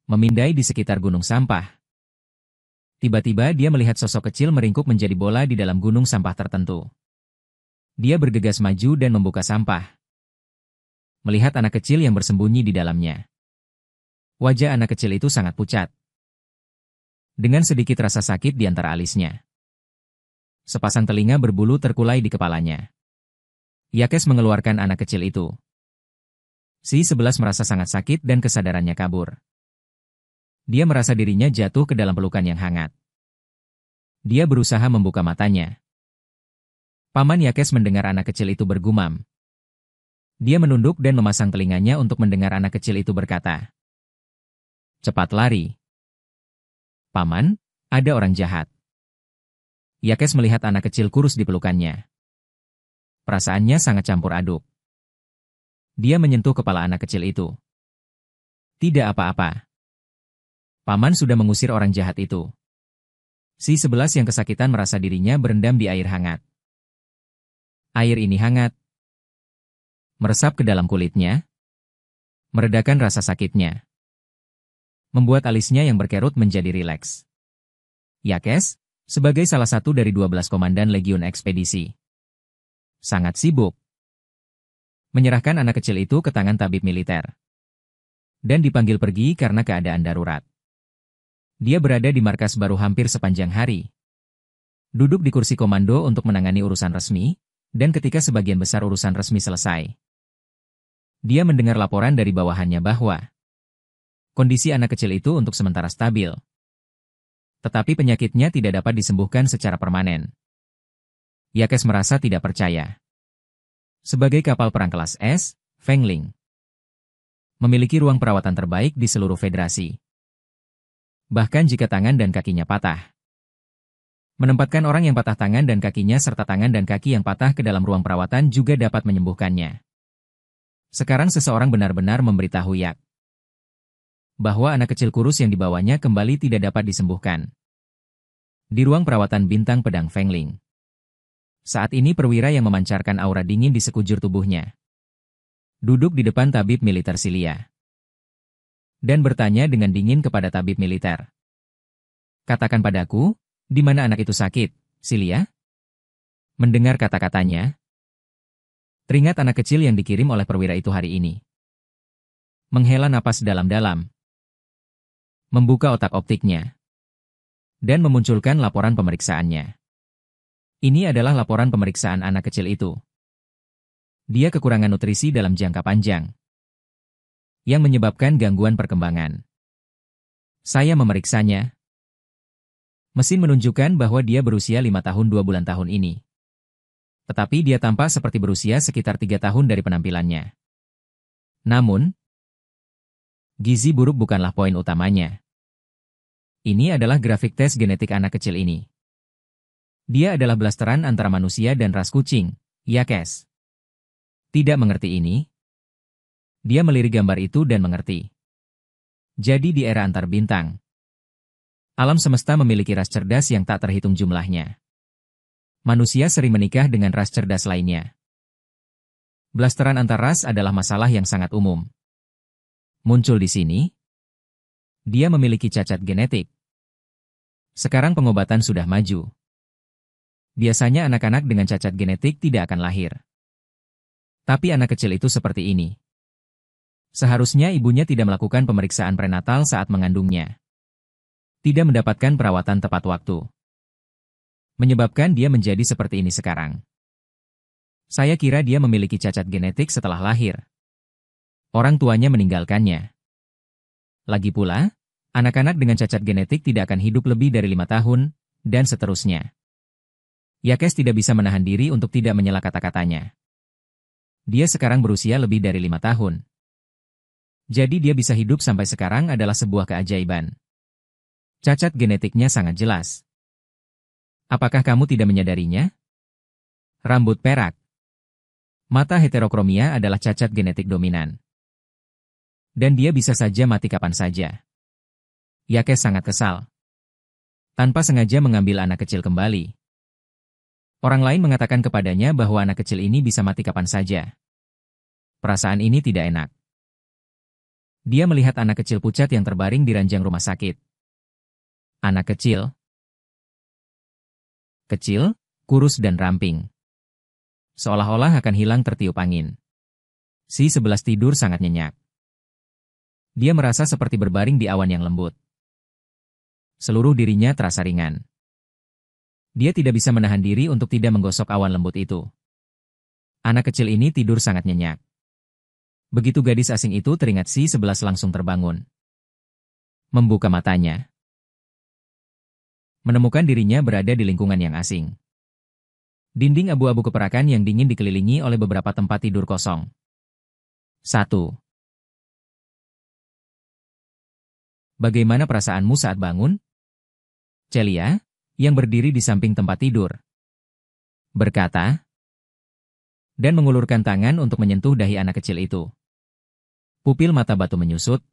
[SPEAKER 1] Memindai di sekitar gunung sampah. Tiba-tiba dia melihat sosok kecil meringkuk menjadi bola di dalam gunung sampah tertentu. Dia bergegas maju dan membuka sampah. Melihat anak kecil yang bersembunyi di dalamnya. Wajah anak kecil itu sangat pucat. Dengan sedikit rasa sakit di antara alisnya. Sepasang telinga berbulu terkulai di kepalanya. Yakes mengeluarkan anak kecil itu. Si 11 merasa sangat sakit dan kesadarannya kabur. Dia merasa dirinya jatuh ke dalam pelukan yang hangat. Dia berusaha membuka matanya. Paman Yakes mendengar anak kecil itu bergumam. Dia menunduk dan memasang telinganya untuk mendengar anak kecil itu berkata, "Cepat lari." "Paman, ada orang jahat." Yakes melihat anak kecil kurus di pelukannya. Perasaannya sangat campur aduk. Dia menyentuh kepala anak kecil itu. "Tidak apa-apa. Paman sudah mengusir orang jahat itu." Si 11 yang kesakitan merasa dirinya berendam di air hangat. Air ini hangat. Meresap ke dalam kulitnya. Meredakan rasa sakitnya. Membuat alisnya yang berkerut menjadi rileks. Yakes, sebagai salah satu dari 12 komandan Legiun Ekspedisi. Sangat sibuk. Menyerahkan anak kecil itu ke tangan tabib militer. Dan dipanggil pergi karena keadaan darurat. Dia berada di markas baru hampir sepanjang hari. Duduk di kursi komando untuk menangani urusan resmi, dan ketika sebagian besar urusan resmi selesai. Dia mendengar laporan dari bawahannya bahwa kondisi anak kecil itu untuk sementara stabil. Tetapi penyakitnya tidak dapat disembuhkan secara permanen. Yakes merasa tidak percaya. Sebagai kapal perang kelas S, Fengling memiliki ruang perawatan terbaik di seluruh federasi. Bahkan jika tangan dan kakinya patah. Menempatkan orang yang patah tangan dan kakinya serta tangan dan kaki yang patah ke dalam ruang perawatan juga dapat menyembuhkannya. Sekarang seseorang benar-benar memberitahu Yak bahwa anak kecil kurus yang dibawanya kembali tidak dapat disembuhkan. Di ruang perawatan bintang pedang Fengling. Saat ini perwira yang memancarkan aura dingin di sekujur tubuhnya. Duduk di depan tabib militer Silia. Dan bertanya dengan dingin kepada tabib militer. "Katakan padaku, di mana anak itu sakit, Silia?" Mendengar kata-katanya, teringat anak kecil yang dikirim oleh perwira itu hari ini. Menghela napas dalam-dalam. Membuka otak optiknya. Dan memunculkan laporan pemeriksaannya. Ini adalah laporan pemeriksaan anak kecil itu. Dia kekurangan nutrisi dalam jangka panjang. Yang menyebabkan gangguan perkembangan. Saya memeriksanya. Mesin menunjukkan bahwa dia berusia 5 tahun 2 bulan tahun ini. Tetapi dia tampak seperti berusia sekitar 3 tahun dari penampilannya. Namun, gizi buruk bukanlah poin utamanya. Ini adalah grafik tes genetik anak kecil ini. Dia adalah blasteran antara manusia dan ras kucing, Yakes. Tidak mengerti ini? Dia melirik gambar itu dan mengerti. Jadi di era antar bintang, alam semesta memiliki ras cerdas yang tak terhitung jumlahnya. Manusia sering menikah dengan ras cerdas lainnya. Blasteran antar ras adalah masalah yang sangat umum. Muncul di sini. Dia memiliki cacat genetik. Sekarang pengobatan sudah maju. Biasanya anak-anak dengan cacat genetik tidak akan lahir. Tapi anak kecil itu seperti ini. Seharusnya ibunya tidak melakukan pemeriksaan prenatal saat mengandungnya. Tidak mendapatkan perawatan tepat waktu. Menyebabkan dia menjadi seperti ini sekarang. Saya kira dia memiliki cacat genetik setelah lahir. Orang tuanya meninggalkannya. Lagi pula, anak-anak dengan cacat genetik tidak akan hidup lebih dari 5 tahun, dan seterusnya. Yakes tidak bisa menahan diri untuk tidak menyela kata-katanya. Dia sekarang berusia lebih dari 5 tahun. Jadi dia bisa hidup sampai sekarang adalah sebuah keajaiban. Cacat genetiknya sangat jelas. Apakah kamu tidak menyadarinya? Rambut perak. Mata heterokromia adalah cacat genetik dominan. Dan dia bisa saja mati kapan saja. Yakes sangat kesal. Tanpa sengaja mengambil anak kecil kembali. Orang lain mengatakan kepadanya bahwa anak kecil ini bisa mati kapan saja. Perasaan ini tidak enak. Dia melihat anak kecil pucat yang terbaring di ranjang rumah sakit. Anak kecil. Kecil, kurus dan ramping. Seolah-olah akan hilang tertiup angin. Si 11 tidur sangat nyenyak. Dia merasa seperti berbaring di awan yang lembut. Seluruh dirinya terasa ringan. Dia tidak bisa menahan diri untuk tidak menggosok awan lembut itu. Anak kecil ini tidur sangat nyenyak. Begitu gadis asing itu teringat si 11 langsung terbangun. Membuka matanya. Menemukan dirinya berada di lingkungan yang asing. Dinding abu-abu keperakan yang dingin dikelilingi oleh beberapa tempat tidur kosong. 1. Bagaimana perasaanmu saat bangun? Celia, yang berdiri di samping tempat tidur, berkata, dan mengulurkan tangan untuk menyentuh dahi anak kecil itu. Pupil mata batu menyusut,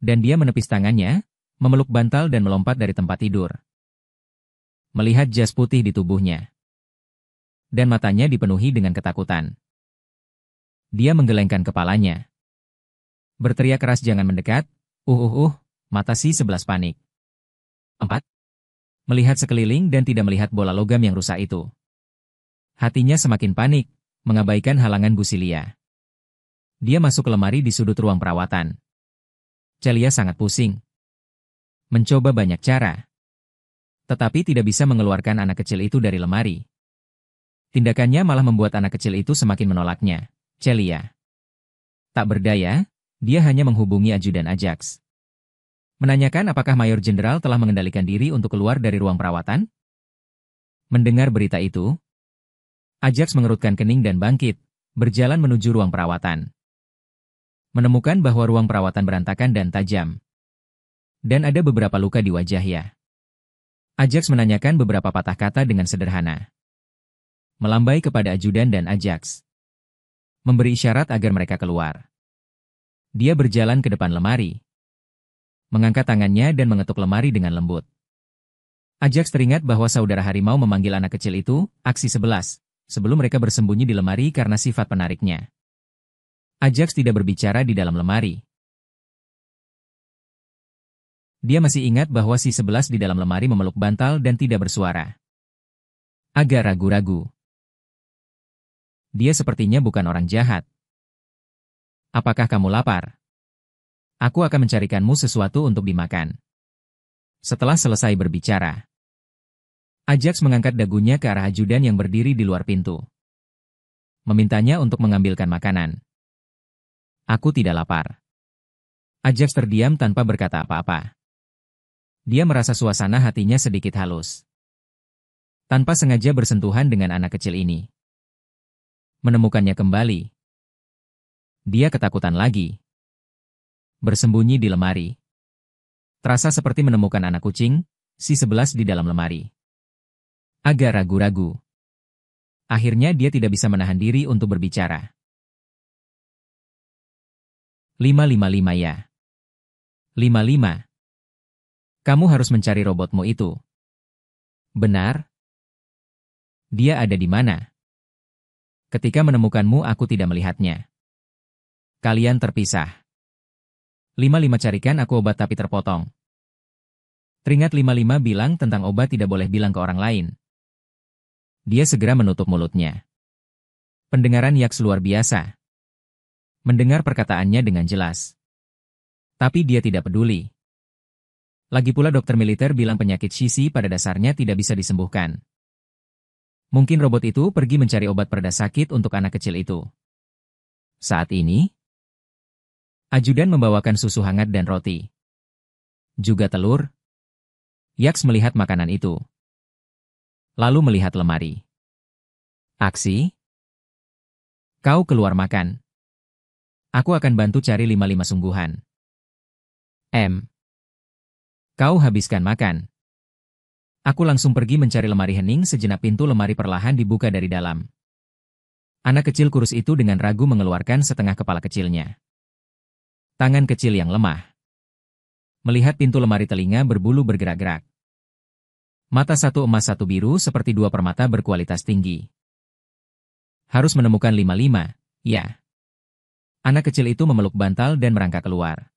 [SPEAKER 1] dan dia menepis tangannya, memeluk bantal dan melompat dari tempat tidur. Melihat jas putih di tubuhnya. Dan matanya dipenuhi dengan ketakutan. Dia menggelengkan kepalanya. Berteriak keras jangan mendekat, mata si 11 panik. 4. Melihat sekeliling dan tidak melihat bola logam yang rusak itu. Hatinya semakin panik, mengabaikan halangan Busilia. Dia masuk ke lemari di sudut ruang perawatan. Celia sangat pusing. Mencoba banyak cara. Tetapi tidak bisa mengeluarkan anak kecil itu dari lemari. Tindakannya malah membuat anak kecil itu semakin menolaknya. Celia. Tak berdaya, dia hanya menghubungi ajudan Ajax. Menanyakan apakah Mayor Jenderal telah mengendalikan diri untuk keluar dari ruang perawatan? Mendengar berita itu, Ajax mengerutkan kening dan bangkit, berjalan menuju ruang perawatan. Menemukan bahwa ruang perawatan berantakan dan tajam. Dan ada beberapa luka di wajahnya. Ajax menanyakan beberapa patah kata dengan sederhana. Melambai kepada ajudan dan Ajax. Memberi isyarat agar mereka keluar. Dia berjalan ke depan lemari. Mengangkat tangannya dan mengetuk lemari dengan lembut. Ajax teringat bahwa saudara harimau memanggil anak kecil itu, aksi 11, sebelum mereka bersembunyi di lemari karena sifat penariknya. Ajax tidak berbicara di dalam lemari. Dia masih ingat bahwa si 11 di dalam lemari memeluk bantal dan tidak bersuara. Agak ragu-ragu. Dia sepertinya bukan orang jahat. Apakah kamu lapar? Aku akan mencarikanmu sesuatu untuk dimakan. Setelah selesai berbicara, Ajax mengangkat dagunya ke arah ajudan yang berdiri di luar pintu. Memintanya untuk mengambilkan makanan. Aku tidak lapar. Ajax terdiam tanpa berkata apa-apa. Dia merasa suasana hatinya sedikit halus. Tanpa sengaja bersentuhan dengan anak kecil ini. Menemukannya kembali. Dia ketakutan lagi. Bersembunyi di lemari. Terasa seperti menemukan anak kucing, si 11 di dalam lemari. Agak ragu-ragu. Akhirnya dia tidak bisa menahan diri untuk berbicara. 555 ya. 55. Kamu harus mencari robotmu itu. Benar? Dia ada di mana? Ketika menemukanmu aku tidak melihatnya. Kalian terpisah. 55 carikan aku obat tapi terpotong. Teringat 55 bilang tentang obat tidak boleh bilang ke orang lain. Dia segera menutup mulutnya. Pendengaran Yaks luar biasa. Mendengar perkataannya dengan jelas. Tapi dia tidak peduli. Lagi pula dokter militer bilang penyakit Shishi pada dasarnya tidak bisa disembuhkan. Mungkin robot itu pergi mencari obat pereda sakit untuk anak kecil itu. Saat ini, ajudan membawakan susu hangat dan roti. Juga telur. Yaks melihat makanan itu. Lalu melihat lemari. Aksi? Kau keluar makan. Aku akan bantu cari 5 sungguhan. Kau habiskan makan. Aku langsung pergi mencari lemari hening sejenak pintu lemari perlahan dibuka dari dalam. Anak kecil kurus itu dengan ragu mengeluarkan setengah kepala kecilnya. Tangan kecil yang lemah. Melihat pintu lemari telinga berbulu bergerak-gerak. Mata satu emas satu biru seperti dua permata berkualitas tinggi. Harus menemukan 5, ya. Anak kecil itu memeluk bantal dan merangkak keluar.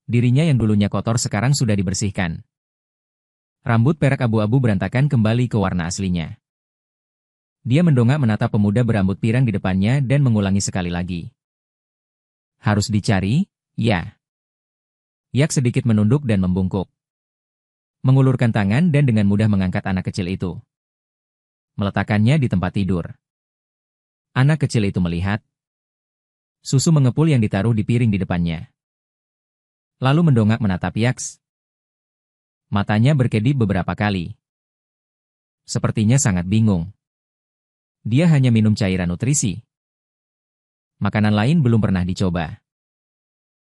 [SPEAKER 1] Dirinya yang dulunya kotor sekarang sudah dibersihkan. Rambut perak abu-abu berantakan kembali ke warna aslinya. Dia mendongak menatap pemuda berambut pirang di depannya dan mengulangi sekali lagi. Harus dicari, ya. Yak sedikit menunduk dan membungkuk. Mengulurkan tangan dan dengan mudah mengangkat anak kecil itu. Meletakkannya di tempat tidur. Anak kecil itu melihat. Susu mengepul yang ditaruh di piring di depannya. Lalu mendongak menatap Yaks. Matanya berkedip beberapa kali. Sepertinya sangat bingung. Dia hanya minum cairan nutrisi. Makanan lain belum pernah dicoba.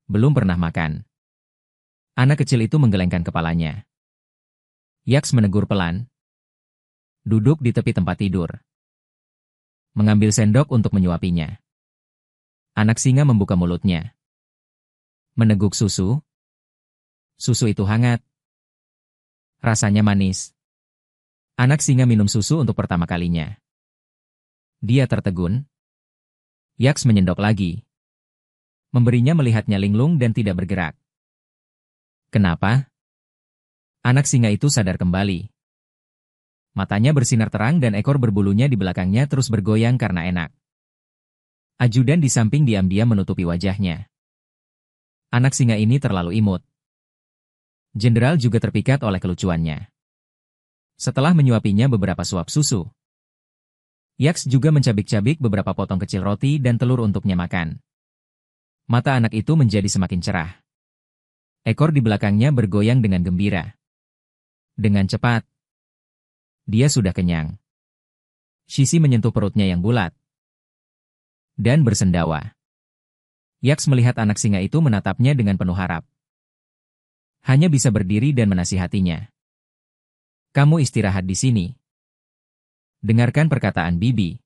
[SPEAKER 1] Belum pernah makan. Anak kecil itu menggelengkan kepalanya. Yaks menegur pelan. Duduk di tepi tempat tidur. Mengambil sendok untuk menyuapinya. Anak singa membuka mulutnya. Meneguk susu. Susu itu hangat. Rasanya manis. Anak singa minum susu untuk pertama kalinya. Dia tertegun. Yaks menyendok lagi. Memberinya melihatnya linglung dan tidak bergerak. Kenapa? Anak singa itu sadar kembali. Matanya bersinar terang dan ekor berbulunya di belakangnya terus bergoyang karena enak. Ajudan di samping diam-diam menutupi wajahnya. Anak singa ini terlalu imut. Jenderal juga terpikat oleh kelucuannya. Setelah menyuapinya beberapa suap susu, Yaks juga mencabik-cabik beberapa potong kecil roti dan telur untuknya makan. Mata anak itu menjadi semakin cerah. Ekor di belakangnya bergoyang dengan gembira. Dengan cepat, dia sudah kenyang. Shishi menyentuh perutnya yang bulat dan bersendawa. Yaks melihat anak singa itu menatapnya dengan penuh harap. Hanya bisa berdiri dan menasihatinya. Kamu istirahat di sini. Dengarkan perkataan Bibi.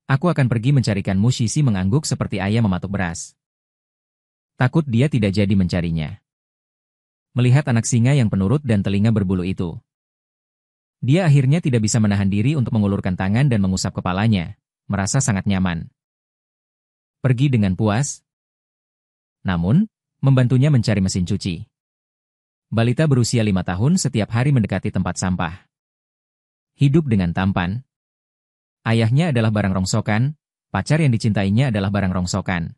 [SPEAKER 1] Aku akan pergi mencarikanmu. Shishi mengangguk seperti ayam mematuk beras. Takut dia tidak jadi mencarinya. Melihat anak singa yang penurut dan telinga berbulu itu. Dia akhirnya tidak bisa menahan diri untuk mengulurkan tangan dan mengusap kepalanya, merasa sangat nyaman. Pergi dengan puas. Namun, membantunya mencari mesin cuci. Balita berusia 5 tahun setiap hari mendekati tempat sampah. Hidup dengan tampan. Ayahnya adalah barang rongsokan, pacar yang dicintainya adalah barang rongsokan.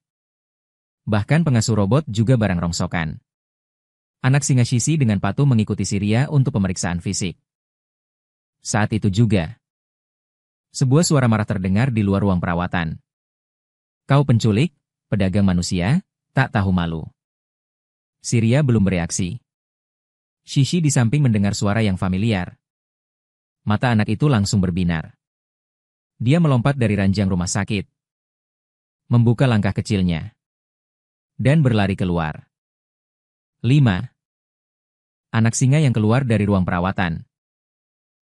[SPEAKER 1] Bahkan pengasuh robot juga barang rongsokan. Anak singa Shishi dengan patuh mengikuti Siria untuk pemeriksaan fisik. Saat itu juga, sebuah suara marah terdengar di luar ruang perawatan. Kau penculik, pedagang manusia, tak tahu malu. Siria belum bereaksi. Shishi di samping mendengar suara yang familiar. Mata anak itu langsung berbinar. Dia melompat dari ranjang rumah sakit. Membuka langkah kecilnya. Dan berlari keluar. 5. Anak singa yang keluar dari ruang perawatan.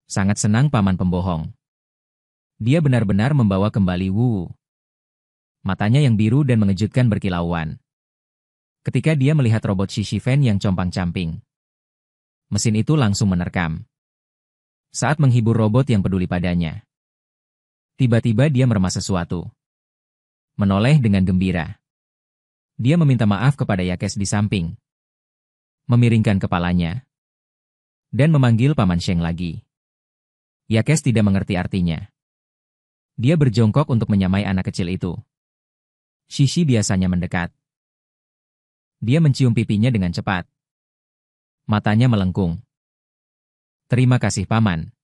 [SPEAKER 1] Sangat senang paman pembohong. Dia benar-benar membawa kembali Wu. Matanya yang biru dan mengejutkan berkilauan. Ketika dia melihat robot Shishi Fan yang compang-camping. Mesin itu langsung menerkam. Saat menghibur robot yang peduli padanya. Tiba-tiba dia meremas sesuatu. Menoleh dengan gembira. Dia meminta maaf kepada Yakes di samping. Memiringkan kepalanya. Dan memanggil Paman Sheng lagi. Yakes tidak mengerti artinya. Dia berjongkok untuk menyamai anak kecil itu. Shishi biasanya mendekat. Dia mencium pipinya dengan cepat. Matanya melengkung. Terima kasih, Paman.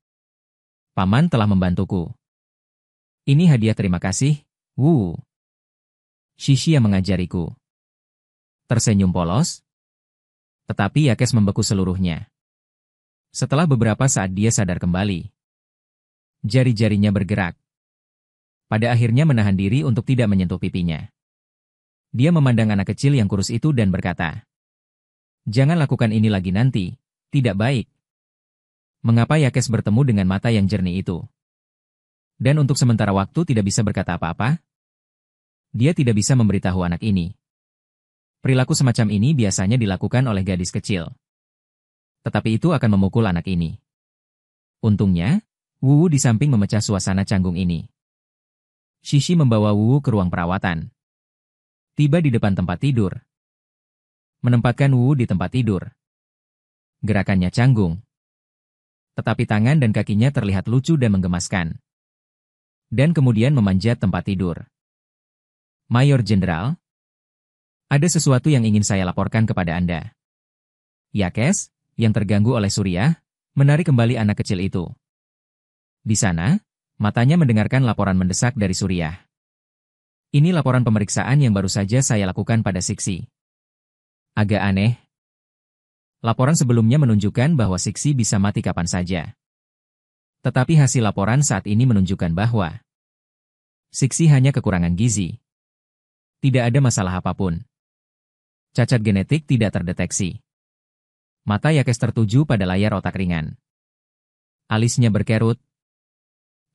[SPEAKER 1] Paman telah membantuku. Ini hadiah terima kasih, Wu. Shishi yang mengajariku. Tersenyum polos. Tetapi Yakes membeku seluruhnya. Setelah beberapa saat dia sadar kembali. Jari-jarinya bergerak. Pada akhirnya menahan diri untuk tidak menyentuh pipinya. Dia memandang anak kecil yang kurus itu dan berkata, "Jangan lakukan ini lagi nanti, tidak baik." Mengapa Yakes bertemu dengan mata yang jernih itu? Dan untuk sementara waktu tidak bisa berkata apa-apa? Dia tidak bisa memberitahu anak ini. Perilaku semacam ini biasanya dilakukan oleh gadis kecil. Tetapi itu akan memukul anak ini. Untungnya, Wu di samping memecah suasana canggung ini. Shishi membawa Wu ke ruang perawatan. Tiba di depan tempat tidur. Menempatkan Wu di tempat tidur. Gerakannya canggung. Tetapi tangan dan kakinya terlihat lucu dan menggemaskan. Dan kemudian memanjat tempat tidur. Mayor Jenderal, ada sesuatu yang ingin saya laporkan kepada Anda. Yakes, yang terganggu oleh Suriah, menarik kembali anak kecil itu. Di sana, matanya mendengarkan laporan mendesak dari Suriah. Ini laporan pemeriksaan yang baru saja saya lakukan pada Siksi. Agak aneh. Laporan sebelumnya menunjukkan bahwa Siksi bisa mati kapan saja. Tetapi hasil laporan saat ini menunjukkan bahwa Siksi hanya kekurangan gizi. Tidak ada masalah apapun. Cacat genetik tidak terdeteksi. Mata Yakes tertuju pada layar otak ringan. Alisnya berkerut.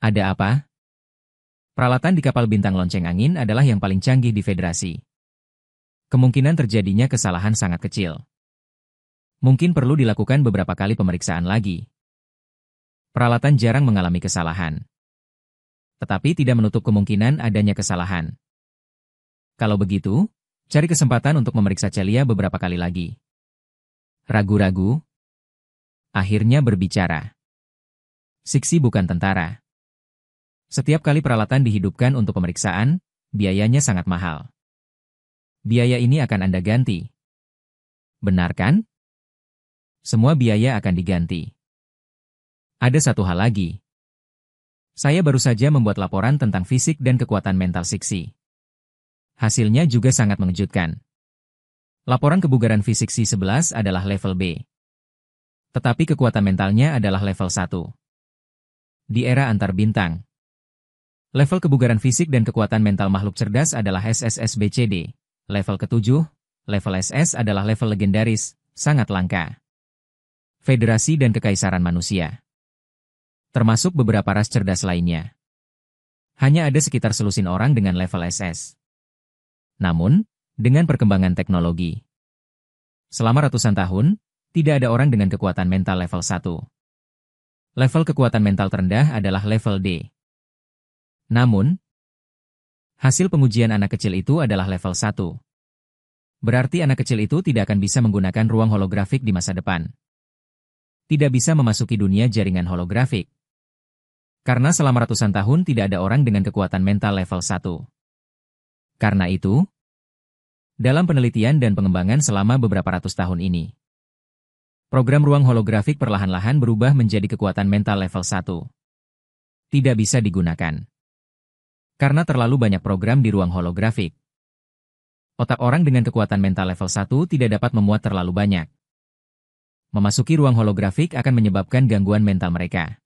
[SPEAKER 1] Ada apa? Peralatan di kapal bintang lonceng angin adalah yang paling canggih di Federasi. Kemungkinan terjadinya kesalahan sangat kecil. Mungkin perlu dilakukan beberapa kali pemeriksaan lagi. Peralatan jarang mengalami kesalahan. Tetapi tidak menutup kemungkinan adanya kesalahan. Kalau begitu, cari kesempatan untuk memeriksa Celia beberapa kali lagi. Ragu-ragu. Akhirnya berbicara. Siksi bukan tentara. Setiap kali peralatan dihidupkan untuk pemeriksaan, biayanya sangat mahal. Biaya ini akan Anda ganti. Benar kan? Semua biaya akan diganti. Ada satu hal lagi. Saya baru saja membuat laporan tentang fisik dan kekuatan mental Siksi. Hasilnya juga sangat mengejutkan. Laporan kebugaran fisik Si-11 adalah level B. Tetapi kekuatan mentalnya adalah level 1. Di era antar bintang. Level kebugaran fisik dan kekuatan mental makhluk cerdas adalah SSSBCD. Level ke-7, level SS adalah level legendaris, sangat langka. Federasi dan Kekaisaran Manusia. Termasuk beberapa ras cerdas lainnya. Hanya ada sekitar selusin orang dengan level SS. Namun, dengan perkembangan teknologi, selama ratusan tahun, tidak ada orang dengan kekuatan mental level 1. Level kekuatan mental terendah adalah level D. Namun, hasil pengujian anak kecil itu adalah level 1. Berarti anak kecil itu tidak akan bisa menggunakan ruang holografik di masa depan. Tidak bisa memasuki dunia jaringan holografik. Karena selama ratusan tahun tidak ada orang dengan kekuatan mental level 1. Karena itu, dalam penelitian dan pengembangan selama beberapa ratus tahun ini, program ruang holografik perlahan-lahan berubah menjadi kekuatan mental level 1. Tidak bisa digunakan. Karena terlalu banyak program di ruang holografik. Otak orang dengan kekuatan mental level 1 tidak dapat memuat terlalu banyak. Memasuki ruang holografik akan menyebabkan gangguan mental mereka.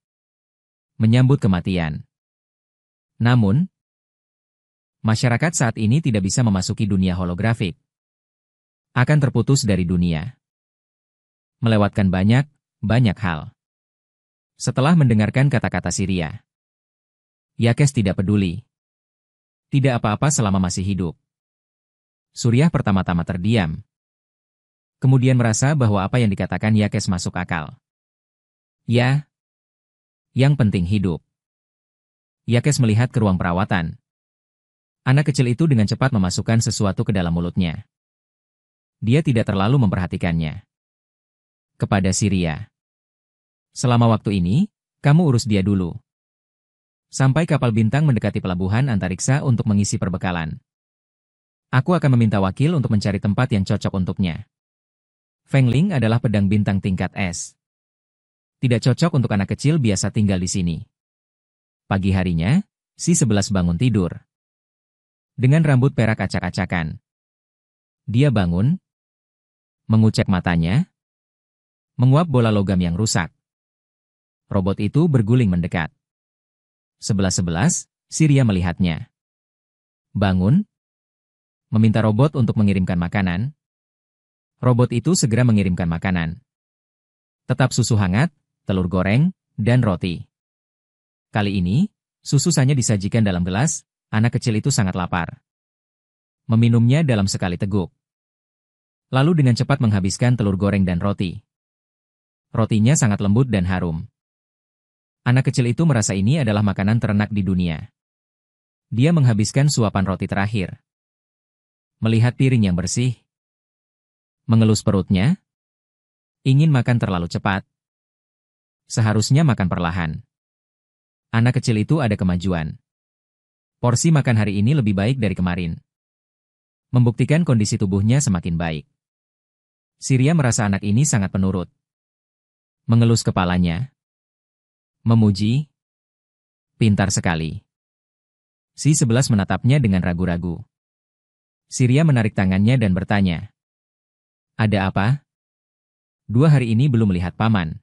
[SPEAKER 1] Menyambut kematian. Namun, masyarakat saat ini tidak bisa memasuki dunia holografik. Akan terputus dari dunia. Melewatkan banyak hal. Setelah mendengarkan kata-kata Syria, Yakes tidak peduli. Tidak apa-apa selama masih hidup. Suriah pertama-tama terdiam. Kemudian merasa bahwa apa yang dikatakan Yakes masuk akal. Ya. Yang penting hidup. Yakes melihat ke ruang perawatan. Anak kecil itu dengan cepat memasukkan sesuatu ke dalam mulutnya. Dia tidak terlalu memperhatikannya. Kepada Syria. Selama waktu ini, Kamu urus dia dulu. Sampai kapal bintang mendekati pelabuhan antariksa untuk mengisi perbekalan. Aku akan meminta wakil untuk mencari tempat yang cocok untuknya. Feng Ling adalah pedang bintang tingkat S. Tidak cocok untuk anak kecil biasa tinggal di sini. Pagi harinya, si 11 bangun tidur. Dengan rambut perak acak-acakan. Dia bangun, mengucek matanya, menguap bola logam yang rusak. Robot itu berguling mendekat. 11-11, Siria melihatnya. Bangun, meminta robot untuk mengirimkan makanan. Robot itu segera mengirimkan makanan. Tetap susu hangat, telur goreng, dan roti. Kali ini, susu hanya disajikan dalam gelas, anak kecil itu sangat lapar. Meminumnya dalam sekali teguk. Lalu dengan cepat menghabiskan telur goreng dan roti. Rotinya sangat lembut dan harum. Anak kecil itu merasa ini adalah makanan terenak di dunia. Dia menghabiskan suapan roti terakhir. Melihat piring yang bersih, mengelus perutnya, ingin makan terlalu cepat. Seharusnya makan perlahan. Anak kecil itu ada kemajuan. Porsi makan hari ini lebih baik dari kemarin. Membuktikan kondisi tubuhnya semakin baik. Siria merasa anak ini sangat penurut. Mengelus kepalanya. Memuji. Pintar sekali. Si 11 menatapnya dengan ragu-ragu. Siria menarik tangannya dan bertanya. Ada apa? 2 hari ini belum melihat paman.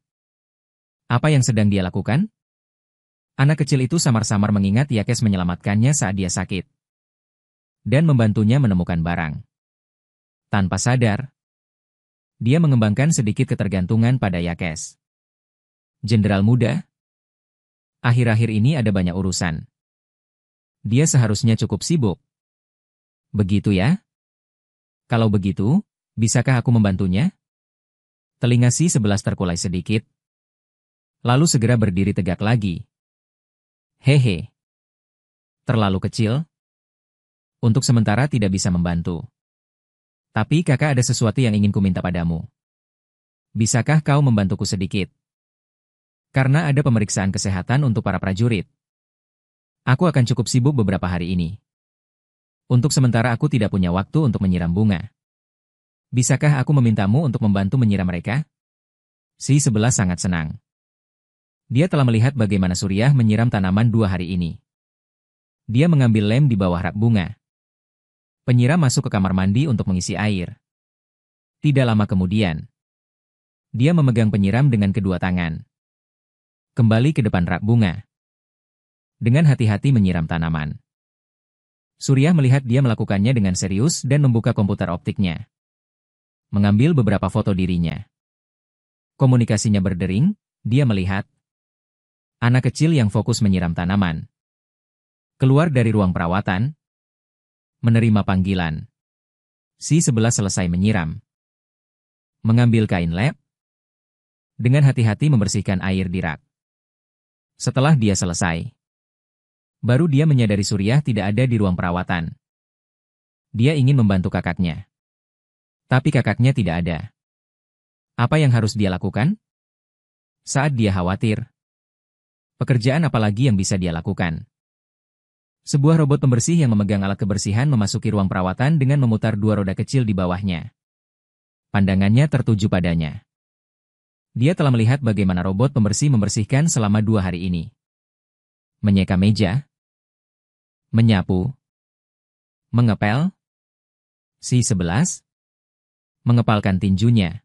[SPEAKER 1] Apa yang sedang dia lakukan? Anak kecil itu samar-samar mengingat Yakes menyelamatkannya saat dia sakit. Dan membantunya menemukan barang. Tanpa sadar, dia mengembangkan sedikit ketergantungan pada Yakes. Jenderal muda? Akhir-akhir ini ada banyak urusan. Dia seharusnya cukup sibuk. Begitu ya? Kalau begitu, bisakah aku membantunya? Telinga si 11 terkulai sedikit. Lalu segera berdiri tegak lagi. Hehe. Terlalu kecil? Untuk sementara tidak bisa membantu. Tapi kakak ada sesuatu yang ingin kuminta padamu. Bisakah kau membantuku sedikit? Karena ada pemeriksaan kesehatan untuk para prajurit. Aku akan cukup sibuk beberapa hari ini. Untuk sementara aku tidak punya waktu untuk menyiram bunga. Bisakah aku memintamu untuk membantu menyiram mereka? Si 11 sangat senang. Dia telah melihat bagaimana Suriah menyiram tanaman 2 hari ini. Dia mengambil lem di bawah rak bunga. Penyiram masuk ke kamar mandi untuk mengisi air. Tidak lama kemudian, dia memegang penyiram dengan kedua tangan. Kembali ke depan rak bunga. Dengan hati-hati menyiram tanaman. Suriah melihat dia melakukannya dengan serius dan membuka komputer optiknya. Mengambil beberapa foto dirinya. Komunikasinya berdering, dia melihat anak kecil yang fokus menyiram tanaman. Keluar dari ruang perawatan, menerima panggilan. Si 11 selesai menyiram. Mengambil kain lap, dengan hati-hati membersihkan air di rak. Setelah dia selesai, baru dia menyadari Suriah tidak ada di ruang perawatan. Dia ingin membantu kakaknya. Tapi kakaknya tidak ada. Apa yang harus dia lakukan? Saat dia khawatir, pekerjaan apa lagi yang bisa dia lakukan? Sebuah robot pembersih yang memegang alat kebersihan memasuki ruang perawatan dengan memutar 2 roda kecil di bawahnya. Pandangannya tertuju padanya. Dia telah melihat bagaimana robot pembersih membersihkan selama 2 hari ini. Menyeka meja, menyapu, mengepel, si 11, mengepalkan tinjunya.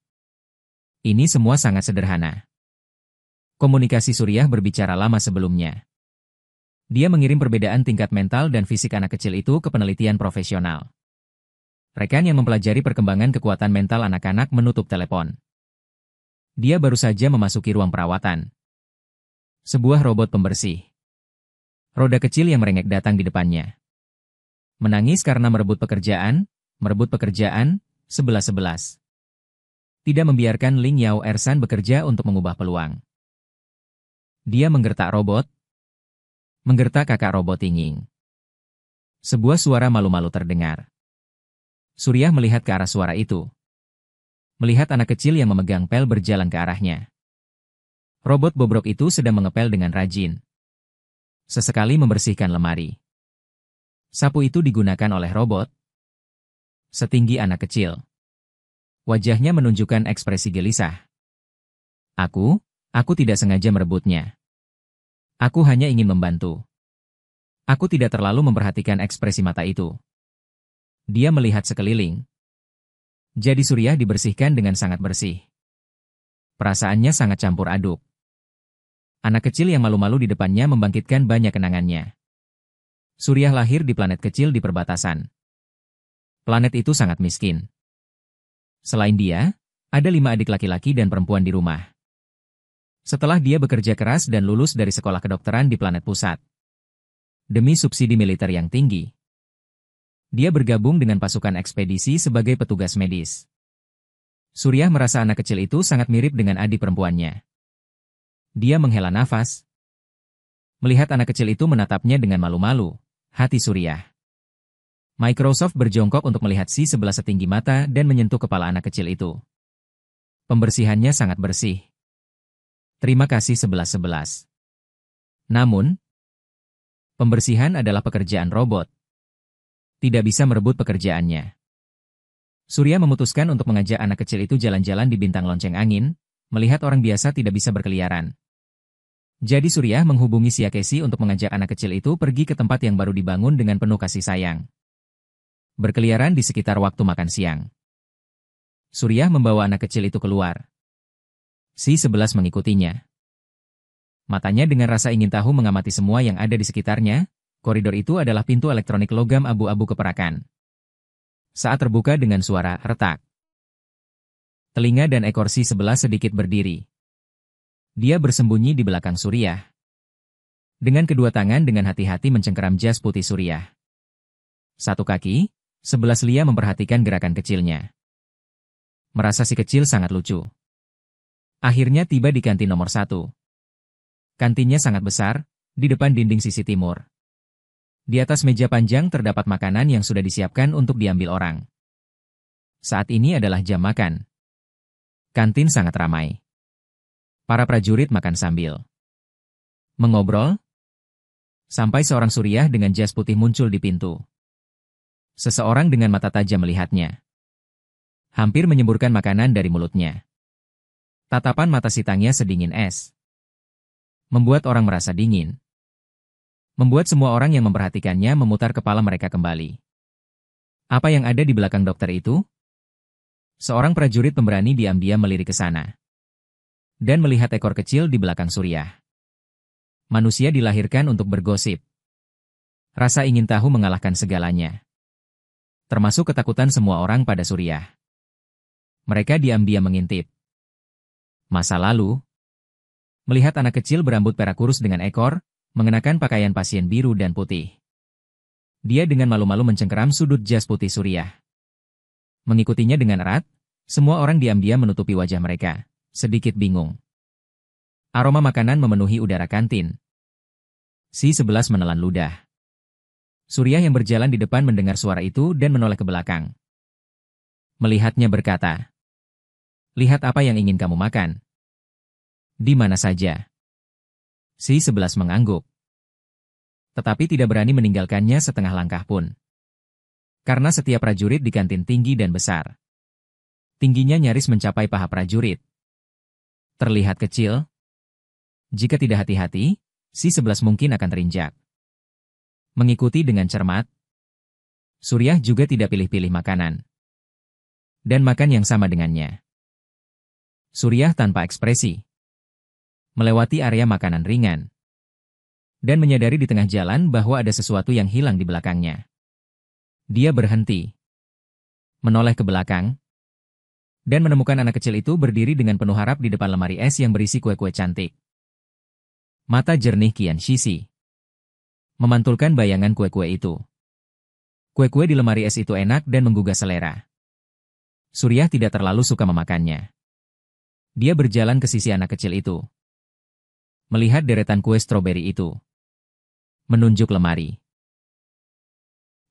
[SPEAKER 1] Ini semua sangat sederhana. Komunikasi Suriah berbicara lama sebelumnya. Dia mengirim perbedaan tingkat mental dan fisik anak kecil itu ke penelitian profesional. Rekan yang mempelajari perkembangan kekuatan mental anak-anak menutup telepon. Dia baru saja memasuki ruang perawatan. Sebuah robot pembersih. Roda kecil yang merengek datang di depannya. Menangis karena merebut pekerjaan, 11-11. Tidak membiarkan Ling Yao Ersan bekerja untuk mengubah peluang. Dia menggertak robot. Menggertak kakak robot Ying. Sebuah suara malu-malu terdengar. Suriah melihat ke arah suara itu. Melihat anak kecil yang memegang pel berjalan ke arahnya. Robot bobrok itu sedang mengepel dengan rajin. Sesekali membersihkan lemari. Sapu itu digunakan oleh robot. Setinggi anak kecil. Wajahnya menunjukkan ekspresi gelisah. Aku tidak sengaja merebutnya. Aku hanya ingin membantu. Aku tidak terlalu memperhatikan ekspresi mata itu. Dia melihat sekeliling. Jadi Suriah dibersihkan dengan sangat bersih. Perasaannya sangat campur aduk. Anak kecil yang malu-malu di depannya membangkitkan banyak kenangannya. Suriah lahir di planet kecil di perbatasan. Planet itu sangat miskin. Selain dia, ada 5 adik laki-laki dan perempuan di rumah. Setelah dia bekerja keras dan lulus dari sekolah kedokteran di planet pusat. Demi subsidi militer yang tinggi, dia bergabung dengan pasukan ekspedisi sebagai petugas medis. Suriah merasa anak kecil itu sangat mirip dengan adik perempuannya. Dia menghela nafas. Melihat anak kecil itu menatapnya dengan malu-malu, hati Suriah. Microsoft berjongkok untuk melihat Si-11 setinggi mata dan menyentuh kepala anak kecil itu. Pembersihannya sangat bersih. Terima kasih 1111. Namun, pembersihan adalah pekerjaan robot. Tidak bisa merebut pekerjaannya. Surya memutuskan untuk mengajak anak kecil itu jalan-jalan di bintang lonceng angin, melihat orang biasa tidak bisa berkeliaran. Jadi Surya menghubungi si Akeshi untuk mengajak anak kecil itu pergi ke tempat yang baru dibangun dengan penuh kasih sayang. Berkeliaran di sekitar waktu makan siang. Surya membawa anak kecil itu keluar. Si-11 mengikutinya. Matanya dengan rasa ingin tahu mengamati semua yang ada di sekitarnya. Koridor itu adalah pintu elektronik logam abu-abu keperakan. Saat terbuka dengan suara retak. Telinga dan ekor Si-11 sedikit berdiri. Dia bersembunyi di belakang Suriah. Dengan kedua tangan dengan hati-hati mencengkeram jas putih Suriah. Satu kaki, 11 lia memperhatikan gerakan kecilnya. Merasa si kecil sangat lucu. Akhirnya tiba di kantin nomor 1. Kantinnya sangat besar, di depan dinding sisi timur. Di atas meja panjang terdapat makanan yang sudah disiapkan untuk diambil orang. Saat ini adalah jam makan. Kantin sangat ramai. Para prajurit makan sambil mengobrol, sampai seorang Suriah dengan jas putih muncul di pintu. Seseorang dengan mata tajam melihatnya. Hampir menyemburkan makanan dari mulutnya. Tatapan mata sitangnya sedingin es. Membuat orang merasa dingin. Membuat semua orang yang memperhatikannya memutar kepala mereka kembali. Apa yang ada di belakang dokter itu? Seorang prajurit pemberani diam-diam melirik ke sana. Dan melihat ekor kecil di belakang Suriah. Manusia dilahirkan untuk bergosip. Rasa ingin tahu mengalahkan segalanya. Termasuk ketakutan semua orang pada Suriah. Mereka diam-diam mengintip. Masa lalu. Melihat anak kecil berambut perak kurus dengan ekor, mengenakan pakaian pasien biru dan putih. Dia dengan malu-malu mencengkeram sudut jas putih Suriah. Mengikutinya dengan erat, semua orang diam-diam menutupi wajah mereka. Sedikit bingung. Aroma makanan memenuhi udara kantin. Si-11 menelan ludah. Suriah yang berjalan di depan mendengar suara itu dan menoleh ke belakang. Melihatnya berkata, "Lihat apa yang ingin kamu makan. Di mana saja?" Si-11 mengangguk. Tetapi tidak berani meninggalkannya setengah langkah pun. Karena setiap prajurit di kantin tinggi dan besar. Tingginya nyaris mencapai paha prajurit. Terlihat kecil. Jika tidak hati-hati, Si-11 mungkin akan terinjak. Mengikuti dengan cermat. Suriah juga tidak pilih-pilih makanan. Dan makan yang sama dengannya. Suriah tanpa ekspresi. Melewati area makanan ringan. Dan menyadari di tengah jalan bahwa ada sesuatu yang hilang di belakangnya. Dia berhenti. Menoleh ke belakang. Dan menemukan anak kecil itu berdiri dengan penuh harap di depan lemari es yang berisi kue-kue cantik. Mata jernih Qian Shishi memantulkan bayangan kue-kue itu. Kue-kue di lemari es itu enak dan menggugah selera. Suriah tidak terlalu suka memakannya. Dia berjalan ke sisi anak kecil itu. Melihat deretan kue stroberi itu. Menunjuk lemari.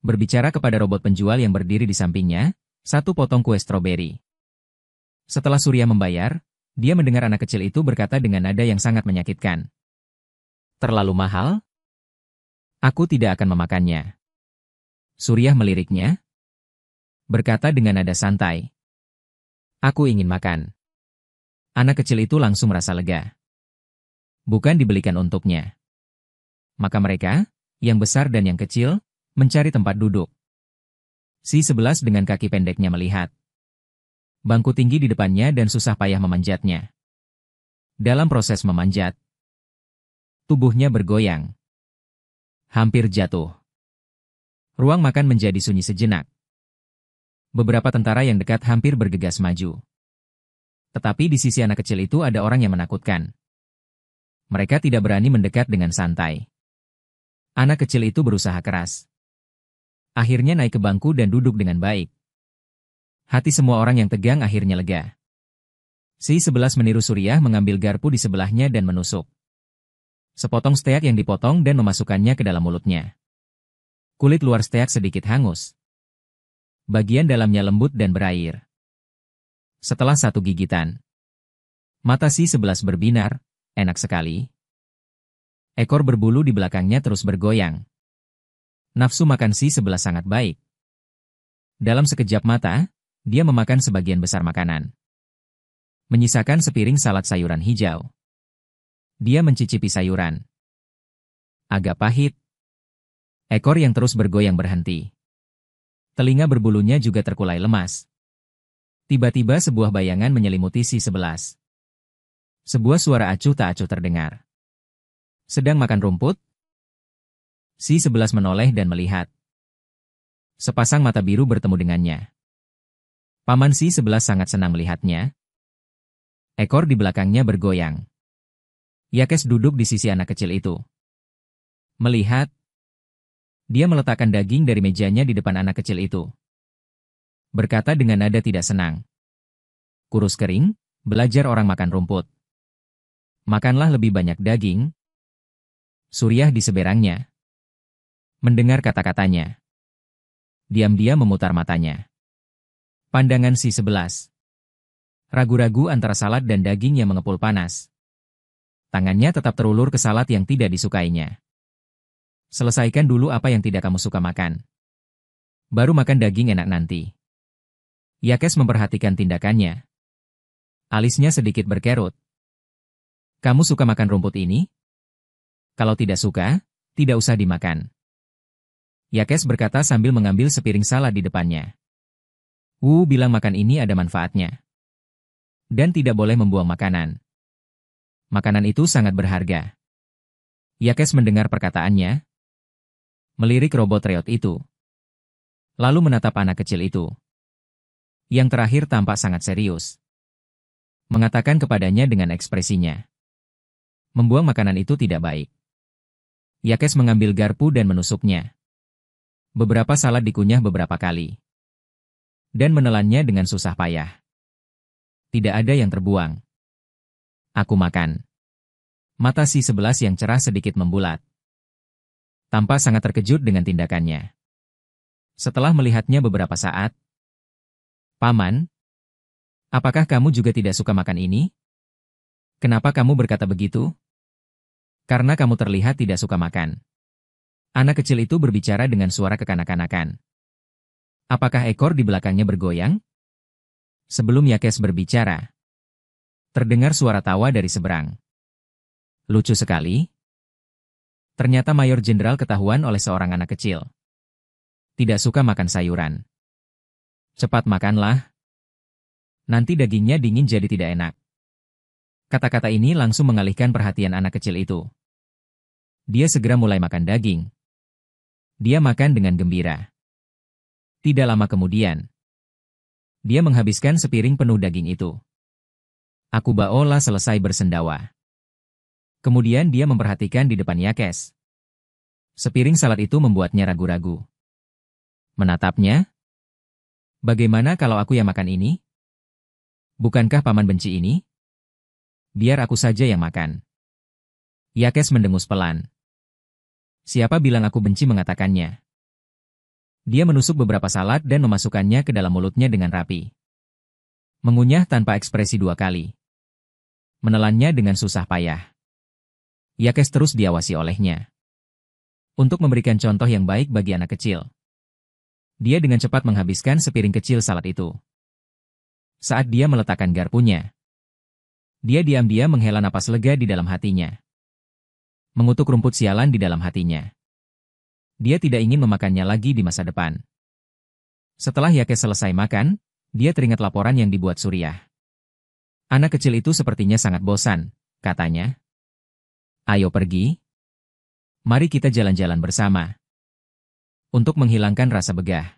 [SPEAKER 1] Berbicara kepada robot penjual yang berdiri di sampingnya, 1 potong kue stroberi. Setelah Surya membayar, Dia mendengar anak kecil itu berkata dengan nada yang sangat menyakitkan. Terlalu mahal? Aku tidak akan memakannya. Suriah meliriknya, berkata dengan nada santai. Aku ingin makan. Anak kecil itu langsung merasa lega. Bukan dibelikan untuknya. Maka mereka, yang besar dan yang kecil, mencari tempat duduk. Si 11 dengan kaki pendeknya melihat bangku tinggi di depannya dan susah payah memanjatnya. Dalam proses memanjat, tubuhnya bergoyang. Hampir jatuh. Ruang makan menjadi sunyi sejenak. Beberapa tentara yang dekat hampir bergegas maju. Tetapi di sisi anak kecil itu ada orang yang menakutkan. Mereka tidak berani mendekat dengan santai. Anak kecil itu berusaha keras. Akhirnya naik ke bangku dan duduk dengan baik. Hati semua orang yang tegang akhirnya lega. Si 11 meniru Suriah mengambil garpu di sebelahnya dan menusuk sepotong steak yang dipotong dan memasukkannya ke dalam mulutnya. Kulit luar steak sedikit hangus. Bagian dalamnya lembut dan berair. Setelah satu gigitan, mata si 11 berbinar, enak sekali. Ekor berbulu di belakangnya terus bergoyang. Nafsu makan si 11 sangat baik. Dalam sekejap mata, dia memakan sebagian besar makanan. Menyisakan sepiring salad sayuran hijau. Dia mencicipi sayuran. Agak pahit. Ekor yang terus bergoyang berhenti. Telinga berbulunya juga terkulai lemas. Tiba-tiba sebuah bayangan menyelimuti si 11. Sebuah suara acuh tak acuh terdengar. Sedang makan rumput? Si 11 menoleh dan melihat. Sepasang mata biru bertemu dengannya. Paman si 11 sangat senang melihatnya. Ekor di belakangnya bergoyang. Yakes duduk di sisi anak kecil itu. Melihat, dia meletakkan daging dari mejanya di depan anak kecil itu. Berkata dengan nada tidak senang. Kurus kering, belajar orang makan rumput. Makanlah lebih banyak daging. Suriah diseberangnya. Mendengar kata-katanya. Diam-diam memutar matanya. Pandangan si 11. Ragu-ragu antara salad dan daging yang mengepul panas. Tangannya tetap terulur ke salad yang tidak disukainya. Selesaikan dulu apa yang tidak kamu suka makan. Baru makan daging enak nanti. Yakes memperhatikan tindakannya. Alisnya sedikit berkerut. Kamu suka makan rumput ini? Kalau tidak suka, tidak usah dimakan. Yakes berkata sambil mengambil sepiring salad di depannya. Wu bilang makan ini ada manfaatnya. Dan tidak boleh membuang makanan. Makanan itu sangat berharga. Yakes mendengar perkataannya. Melirik robot reot itu. Lalu menatap anak kecil itu. Yang terakhir tampak sangat serius. Mengatakan kepadanya dengan ekspresinya. Membuang makanan itu tidak baik. Yakes mengambil garpu dan menusuknya. Beberapa salad dikunyah beberapa kali. Dan menelannya dengan susah payah. Tidak ada yang terbuang. Aku makan. Mata si 11 yang cerah sedikit membulat. Tampak sangat terkejut dengan tindakannya. Setelah melihatnya beberapa saat, Paman, apakah kamu juga tidak suka makan ini? Kenapa kamu berkata begitu? Karena kamu terlihat tidak suka makan. Anak kecil itu berbicara dengan suara kekanak-kanakan. Apakah ekor di belakangnya bergoyang? Sebelum Yakes berbicara, terdengar suara tawa dari seberang. Lucu sekali. Ternyata Mayor Jenderal ketahuan oleh seorang anak kecil. Tidak suka makan sayuran. Cepat makanlah. Nanti dagingnya dingin jadi tidak enak. Kata-kata ini langsung mengalihkan perhatian anak kecil itu. Dia segera mulai makan daging. Dia makan dengan gembira. Tidak lama kemudian, dia menghabiskan sepiring penuh daging itu. Aku baolah selesai bersendawa. Kemudian dia memperhatikan di depan Yakes. Sepiring salad itu membuatnya ragu-ragu. Menatapnya. Bagaimana kalau aku yang makan ini? Bukankah paman benci ini? Biar aku saja yang makan. Yakes mendengus pelan. Siapa bilang aku benci mengatakannya? Dia menusuk beberapa salad dan memasukkannya ke dalam mulutnya dengan rapi. Mengunyah tanpa ekspresi 2 kali. Menelannya dengan susah payah. Yakes terus diawasi olehnya. Untuk memberikan contoh yang baik bagi anak kecil. Dia dengan cepat menghabiskan sepiring kecil salad itu. Saat dia meletakkan garpunya, dia diam-diam menghela napas lega di dalam hatinya. Mengutuk rumput sialan di dalam hatinya. Dia tidak ingin memakannya lagi di masa depan. Setelah Yakes selesai makan, dia teringat laporan yang dibuat Suriah. Anak kecil itu sepertinya sangat bosan, katanya. Ayo pergi. Mari kita jalan-jalan bersama. Untuk menghilangkan rasa begah.